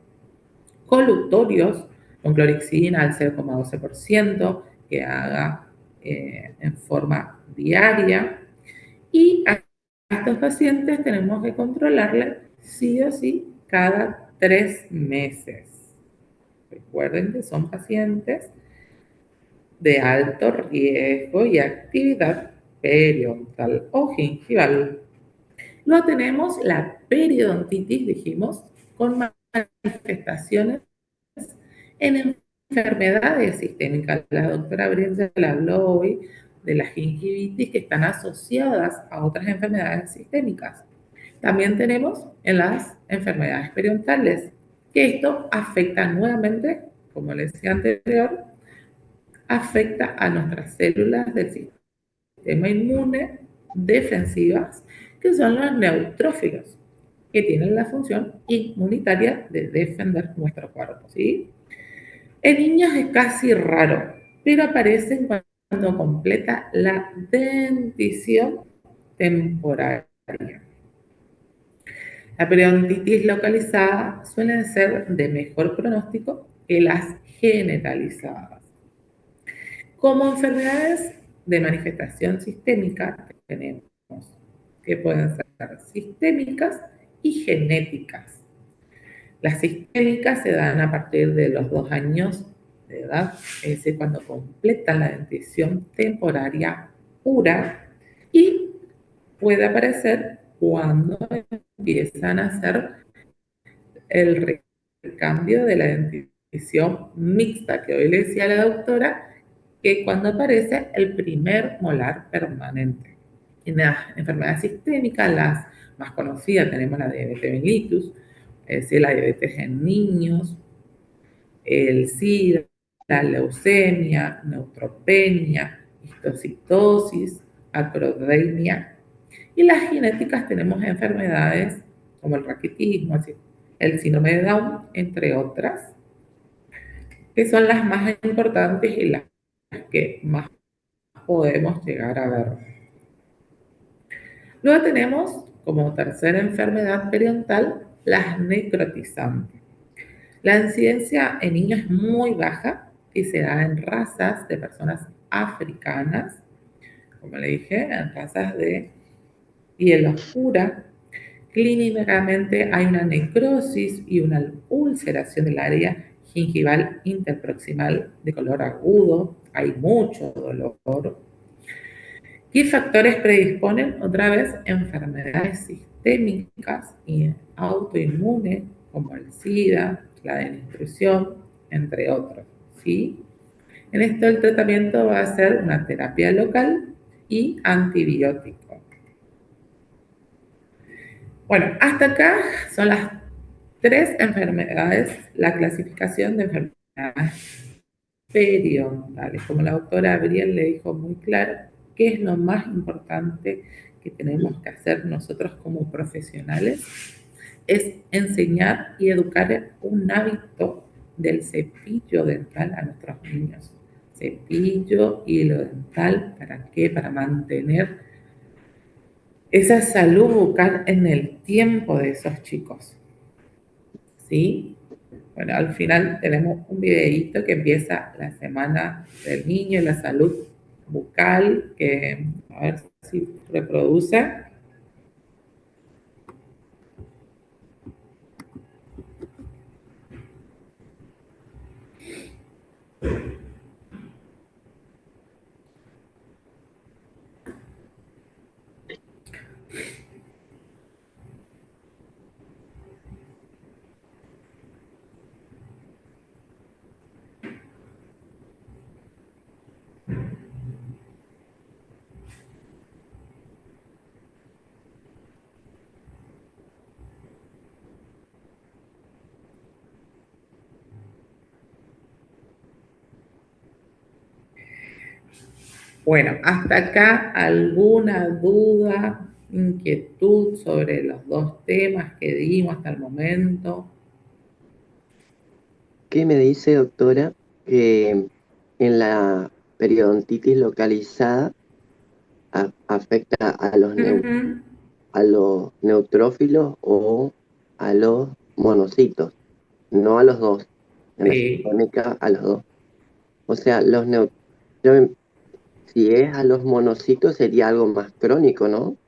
Colutorios con clorixidina al 0,12%, que haga en forma diaria. Y a estos pacientes tenemos que controlarle sí o sí cada 3 meses. Recuerden que son pacientes de alto riesgo y actividad periodontal o gingival. Luego tenemos la periodontitis, dijimos, con manifestaciones en enfermedades sistémicas. La doctora Brienda habló hoy de la gingivitis que están asociadas a otras enfermedades sistémicas. También tenemos en las enfermedades periodontales, que esto afecta nuevamente, como les decía anterior, afecta a nuestras células del sistema inmune defensivas, que son los neutrófilos, que tienen la función inmunitaria de defender nuestro cuerpo, ¿sí? En niños es casi raro, pero aparecen cuando completa la dentición temporaria. La periodontitis localizada suele ser de mejor pronóstico que las generalizadas. Como enfermedades de manifestación sistémica tenemos que pueden ser sistémicas y genéticas. Las sistémicas se dan a partir de los 2 años de edad, es decir, cuando completan la dentición temporaria pura, y puede aparecer cuando empiezan a hacer el recambio de la dentición mixta, que hoy le decía a la doctora, que cuando aparece el primer molar permanente. En las enfermedades sistémicas, las más conocidas, tenemos la diabetes mellitus, es decir, la diabetes en niños, el SIDA, la leucemia, neutropenia, histocitosis, acrodemia. Y las genéticas tenemos enfermedades como el raquitismo, el síndrome de Down, entre otras, que son las más importantes y las que más podemos llegar a ver. Luego tenemos como tercera enfermedad periodontal las necrotizantes. La incidencia en niños es muy baja y se da en razas de personas africanas, como le dije, en razas de piel oscura. Clínicamente hay una necrosis y una ulceración del área gingival interproximal de color agudo, hay mucho dolor. ¿Qué factores predisponen? Otra vez, enfermedades sistémicas y autoinmunes como el SIDA, la desnutrición, entre otros, ¿sí? En esto el tratamiento va a ser una terapia local y antibiótico. Bueno, hasta acá son las 3 enfermedades, la clasificación de enfermedades periodontales. Como la doctora Abriel le dijo muy claro, ¿qué es lo más importante que tenemos que hacer nosotros como profesionales? Es enseñar y educar un hábito del cepillo dental a nuestros niños. Cepillo, hilo dental, ¿para qué? Para mantener esa salud bucal en el tiempo de esos chicos, ¿sí? Bueno, al final tenemos un videíto que empieza la semana del niño y la salud bucal, que a ver si reproduce. Bueno, hasta acá, ¿alguna duda, inquietud sobre los 2 temas que dimos hasta el momento? ¿Qué me dice, doctora, que en la periodontitis localizada afecta a los neutrófilos o a los monocitos? No a los dos, en la Sí. sistémica a los dos. O sea, si es a los monocitos sería algo más crónico, ¿no?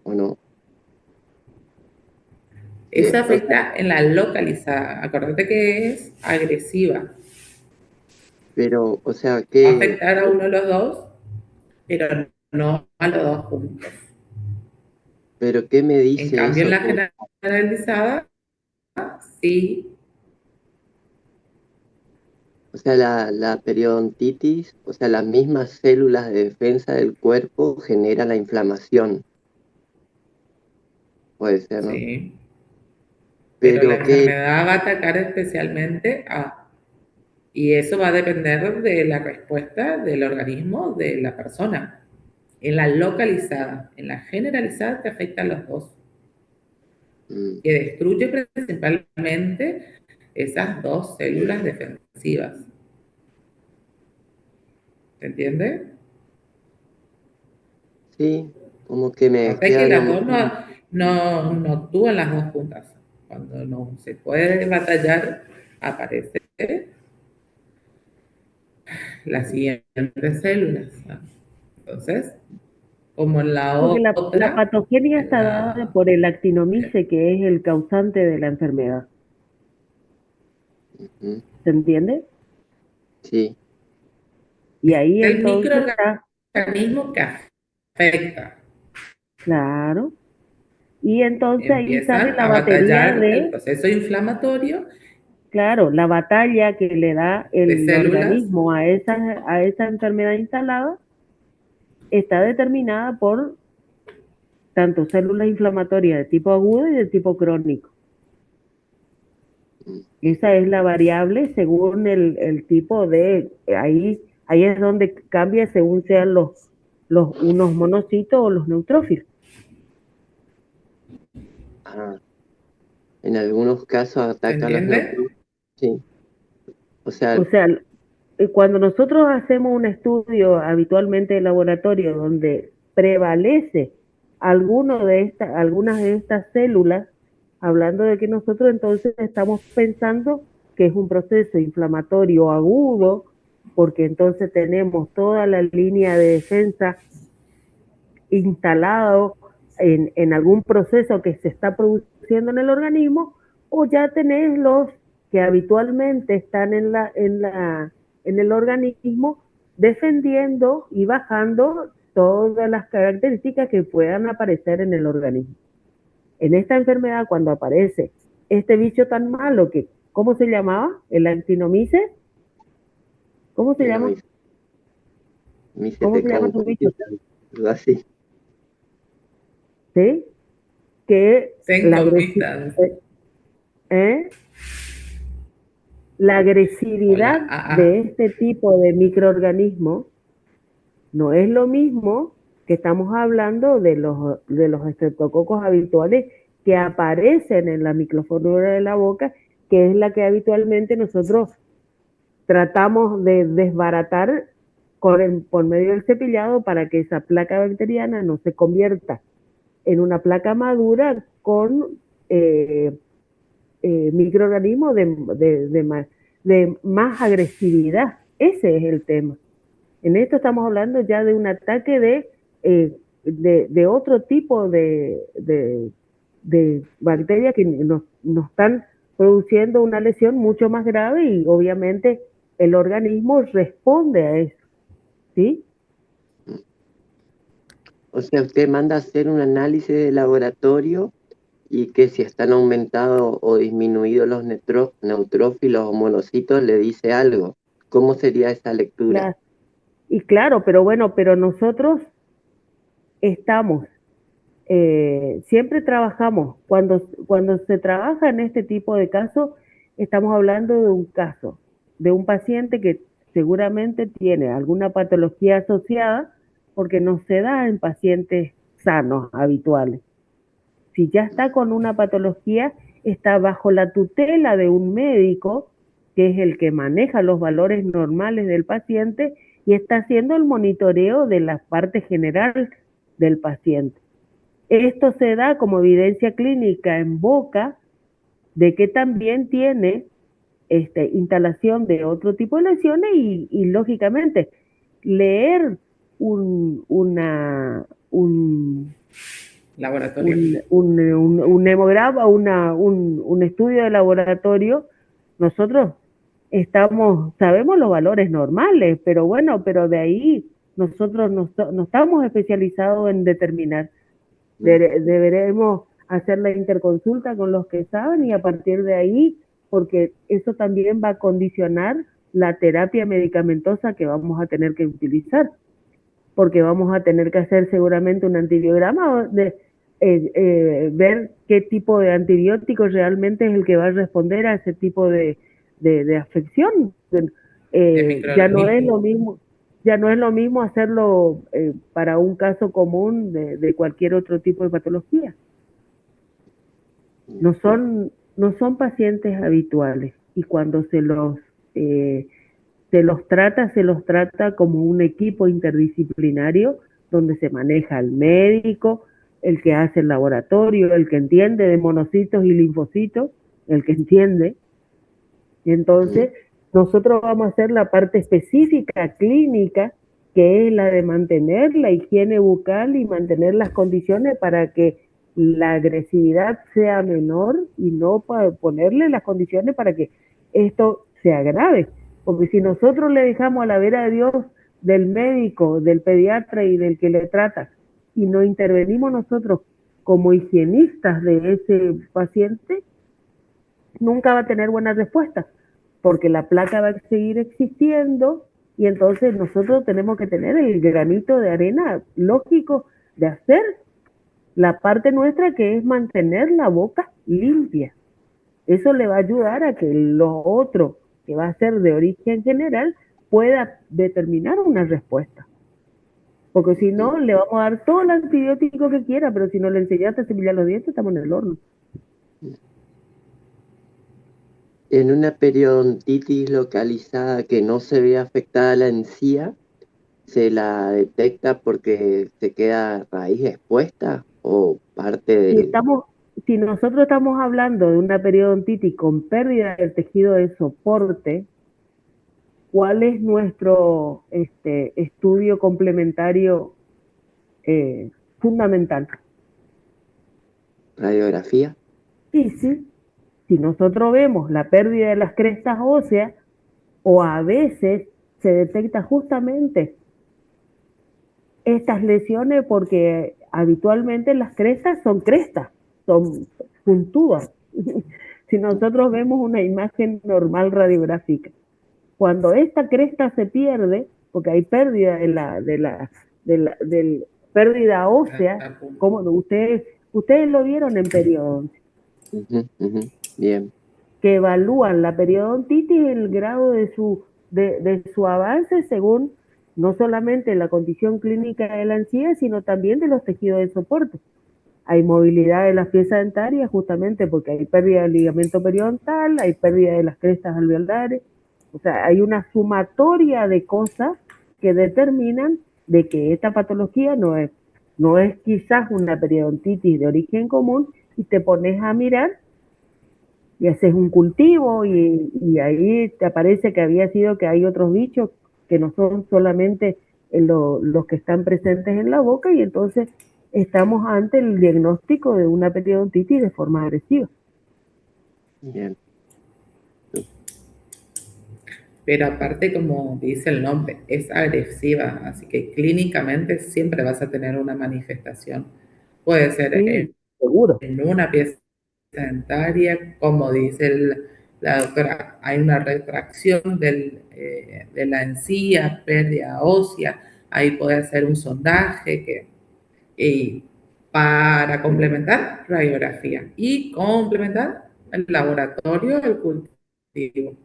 ¿O no? Esa afecta en la localizada. Acuérdate que es agresiva. Pero, o sea, Va a que afectar a uno de los dos, pero no a los dos juntos. Pero ¿qué me En dice cambio, en eso? la generalizada, sí, O sea, la periodontitis, o sea, las mismas células de defensa del cuerpo generan la inflamación. Puede ser, ¿no? sí. Pero la Pero que, enfermedad va a atacar especialmente y eso va a depender de la respuesta del organismo de la persona. En la localizada, en la generalizada te afectan los dos, mm, que destruye principalmente esas dos células defensivas. ¿Se entiende? sí, como que me Noté que queda las como... dos no actúan las dos juntas. Cuando no se puede batallar, aparece las siguientes células, ¿no? Entonces, como en la Porque la otra, patogenia en está dada la, por el actinomice, que es el causante de la enfermedad. Ujú, ¿Se entiende? sí, Y ahí el entonces está, microorganismo que afecta. claro. Y entonces ahí sale Empiezan la a batería batallar el de, proceso inflamatorio claro, la batalla que le da de el células. organismo a esa enfermedad instalada está determinada por tanto células inflamatorias de tipo agudo y de tipo crónico. mm, Esa es la variable según el tipo de, ahí es donde cambia según sean unos monocitos o los neutrófilos. ah, en algunos casos ¿Se ataca a los entiende? neutrófilos, sí. O sea, O sea, cuando nosotros hacemos un estudio habitualmente de laboratorio donde prevalece algunas de estas células, hablando de que nosotros entonces estamos pensando que es un proceso inflamatorio agudo, porque entonces tenemos toda la línea de defensa instalado en algún proceso que se está produciendo en el organismo, o ya tenés los que habitualmente están en el organismo defendiendo y bajando todas las características que puedan aparecer en el organismo. En esta enfermedad, cuando aparece este bicho tan malo que, ¿cómo se llamaba? ¿El actinomice? ¿Cómo se y no llama? me hice ¿Cómo te se llama su bicho? algo así. ¿Sí? Que la Sencomitan ¿eh? La o la agresividad de AA. este tipo de microorganismos no es lo mismo que estamos hablando de los estreptococos habituales que aparecen en la microflora de la boca, que es la que habitualmente nosotros tratamos de desbaratar por medio del cepillado para que esa placa bacteriana no se convierta en una placa madura con microorganismos de más agresividad. Ese es el tema. En esto estamos hablando ya de un ataque de otro tipo de bacterias que nos están produciendo una lesión mucho más grave y obviamente el organismo responde a eso, ¿sí? O sea, usted manda a hacer un análisis de laboratorio y que si están aumentados o disminuidos los neutrófilos o monocitos le dice algo. ¿Cómo sería esa lectura? Y claro, pero bueno, pero nosotros estamos siempre trabajamos, cuando se trabaja en este tipo de casos, estamos hablando de un caso, de un paciente que seguramente tiene alguna patología asociada, porque no se da en pacientes sanos, habituales. Si ya está con una patología, está bajo la tutela de un médico, que es el que maneja los valores normales del paciente y está haciendo el monitoreo de la parte general del paciente. Esto se da como evidencia clínica en boca de que también tiene instalación de otro tipo de lesiones y lógicamente leer un Laboratorio. hemograma, un estudio de laboratorio, nosotros sabemos los valores normales, pero bueno, pero de ahí nosotros no estamos especializados en determinar Deberemos hacer la interconsulta con los que saben y a partir de ahí, porque eso también va a condicionar la terapia medicamentosa que vamos a tener que utilizar, porque vamos a tener que hacer seguramente un antibiograma ver qué tipo de antibiótico realmente es el que va a responder a ese tipo de afección. Ya no es lo mismo. Ya no es lo mismo hacerlo para un caso común de cualquier otro tipo de patología. No son pacientes habituales y cuando se los trata como un equipo interdisciplinario donde se maneja el médico, el que hace el laboratorio, el que entiende de monocitos y linfocitos, el que entiende. Entonces, nosotros vamos a hacer la parte específica clínica, que es la de mantener la higiene bucal y mantener las condiciones para que la agresividad sea menor y no para ponerle las condiciones para que esto se agrave. Porque si nosotros le dejamos a la vera de Dios del médico, del pediatra y del que le trata, y no intervenimos nosotros como higienistas de ese paciente, nunca va a tener buena respuesta, porque la placa va a seguir existiendo y entonces nosotros tenemos que tener el granito de arena lógico de hacer la parte nuestra, que es mantener la boca limpia. Eso le va a ayudar a que lo otro, que va a ser de origen general, pueda determinar una respuesta. Porque si no, le vamos a dar todo el antibiótico que quiera, pero si no le enseñaste a cepillar los dientes, estamos en el horno. En una periodontitis localizada que no se ve afectada la encía, ¿se la detecta porque se queda raíz expuesta o parte de...? Si nosotros estamos hablando de una periodontitis con pérdida del tejido de soporte, ¿cuál es nuestro estudio complementario fundamental? ¿Radiografía? Sí. Si nosotros vemos la pérdida de las crestas óseas, o a veces se detecta justamente estas lesiones porque habitualmente las crestas, son puntudas. Si nosotros vemos una imagen normal radiográfica, cuando esta cresta se pierde, porque hay pérdida de pérdida ósea, como ustedes lo vieron en periodoncia. Bien. Que evalúan la periodontitis, el grado de su avance según no solamente la condición clínica de la encía, sino también de los tejidos de soporte. Hay movilidad de las piezas dentarias justamente porque hay pérdida del ligamento periodontal, hay pérdida de las crestas alveolares, o sea, hay una sumatoria de cosas que determinan de que esta patología no es quizás una periodontitis de origen común, y te pones a mirar y haces un cultivo y ahí te aparece que había sido que hay otros bichos que no son solamente los que están presentes en la boca, y entonces estamos ante el diagnóstico de una periodontitis de forma agresiva. Bien. Pero aparte, como dice el nombre, es agresiva, así que clínicamente siempre vas a tener una manifestación. Puede ser seguro. En una pieza dentaria, como dice la doctora, hay una retracción de la encía, pérdida ósea, ahí puede hacer un sondaje y para complementar radiografía y complementar el laboratorio, el cultivo.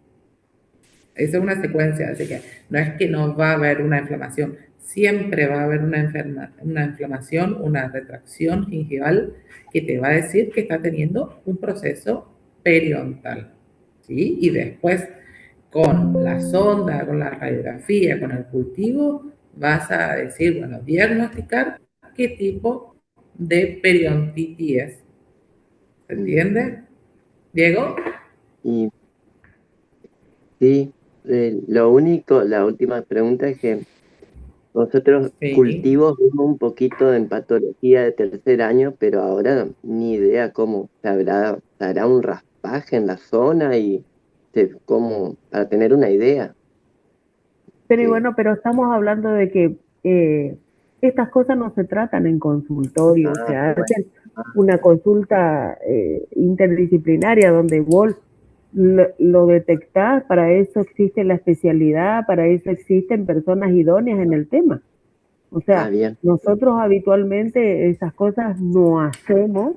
Esa es una secuencia, así que no es que no va a haber una inflamación, siempre va a haber una inflamación, una retracción gingival que te va a decir que está teniendo un proceso periodontal, ¿sí? Y después, con la sonda, con la radiografía, con el cultivo, vas a decir, bueno, diagnosticar qué tipo de periodontitis es. ¿Se entiende, Diego? Y sí, la última pregunta es que nosotros cultivos vimos un poquito en patología de tercer año, pero ahora ni idea cómo se hará un raspaje en la zona y cómo, para tener una idea. Pero bueno, pero estamos hablando de que Estas cosas no se tratan en consultorio, se Ah, hace una consulta interdisciplinaria donde vos lo detectás, para eso existe la especialidad, para eso existen personas idóneas en el tema. O sea, bien. nosotros habitualmente esas cosas no hacemos,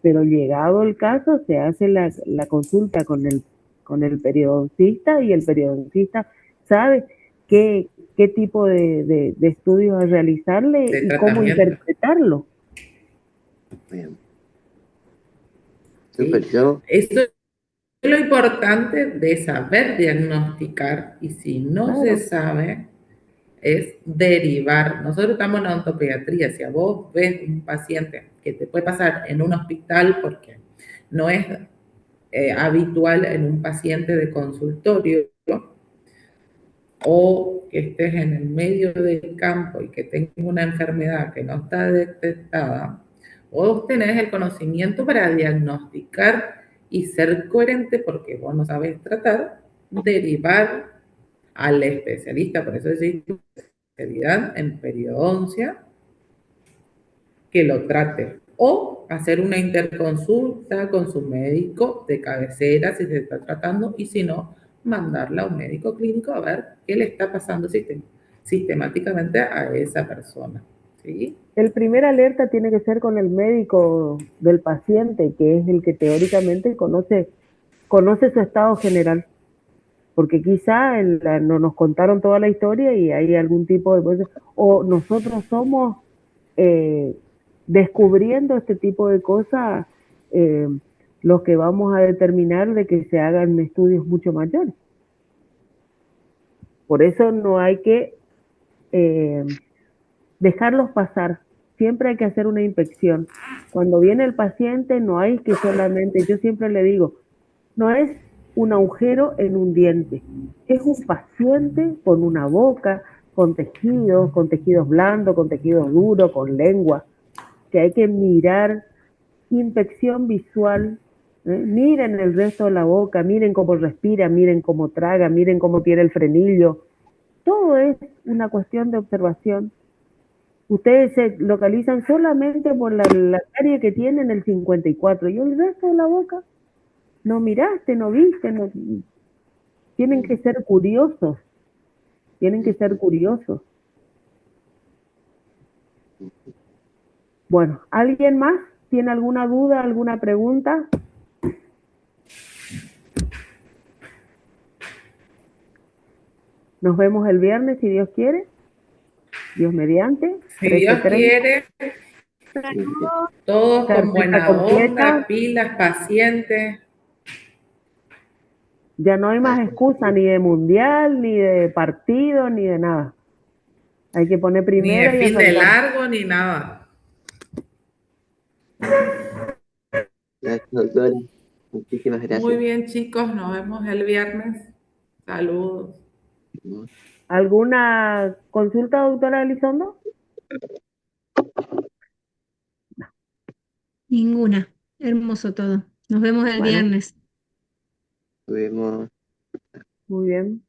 pero llegado el caso se hace la consulta con el periodoncista, y el periodoncista sabe qué tipo de estudios a realizarle De y cómo tratamiento. interpretarlo. Bien. ¿Sí? Súper, yo. Eso es lo importante de saber diagnosticar, y si no Claro. se sabe, es derivar. Nosotros estamos en odontopediatría. Si a vos ves un paciente que te puede pasar en un hospital, porque no es habitual en un paciente de consultorio, o que estés en el medio del campo y que tengas una enfermedad que no está detectada, vos tenés el conocimiento para diagnosticar y ser coherente, porque vos no sabes tratar, derivar al especialista, por eso existe especialidad en periodoncia, que lo trate, o hacer una interconsulta con su médico de cabecera si se está tratando, y si no, mandarla a un médico clínico a ver qué le está pasando sistemáticamente a esa persona. ¿Sí? El primer alerta tiene que ser con el médico del paciente, que es el que teóricamente conoce su estado general, porque quizá no nos contaron toda la historia y hay algún tipo de... o nosotros somos descubriendo este tipo de cosas los que vamos a determinar de que se hagan estudios mucho mayores. Por eso no hay que dejarlos pasar. Siempre hay que hacer una inspección. Cuando viene el paciente no hay que solamente, yo siempre le digo, no es un agujero en un diente, es un paciente con una boca, con tejidos blandos, con tejidos duros, con lengua, que hay que mirar, inspección visual. Miren el resto de la boca, miren cómo respira, miren cómo traga, miren cómo tiene el frenillo. Todo es una cuestión de observación. Ustedes se localizan solamente por la área que tiene en el 54, y el resto de la boca no miraste, no viste, no. Tienen que ser curiosos, tienen que ser curiosos. Bueno, ¿alguien más tiene alguna duda, alguna pregunta? Nos vemos el viernes, si Dios quiere, Dios mediante. Si Dios 13:30. quiere, todos con Carpeta buena completa. onda, pilas, pacientes. Ya no hay más excusa ni de mundial, ni de partido, ni de nada. Hay que poner Ni primera de y a fin de saltar. largo, ni nada. Gracias, doctora. Muchísimas Muy gracias. bien, chicos, nos vemos el viernes. Saludos. ¿Alguna consulta, doctora Elizondo? Ninguna. Hermoso todo. Nos vemos el Bueno, viernes. Nos vemos. muy bien.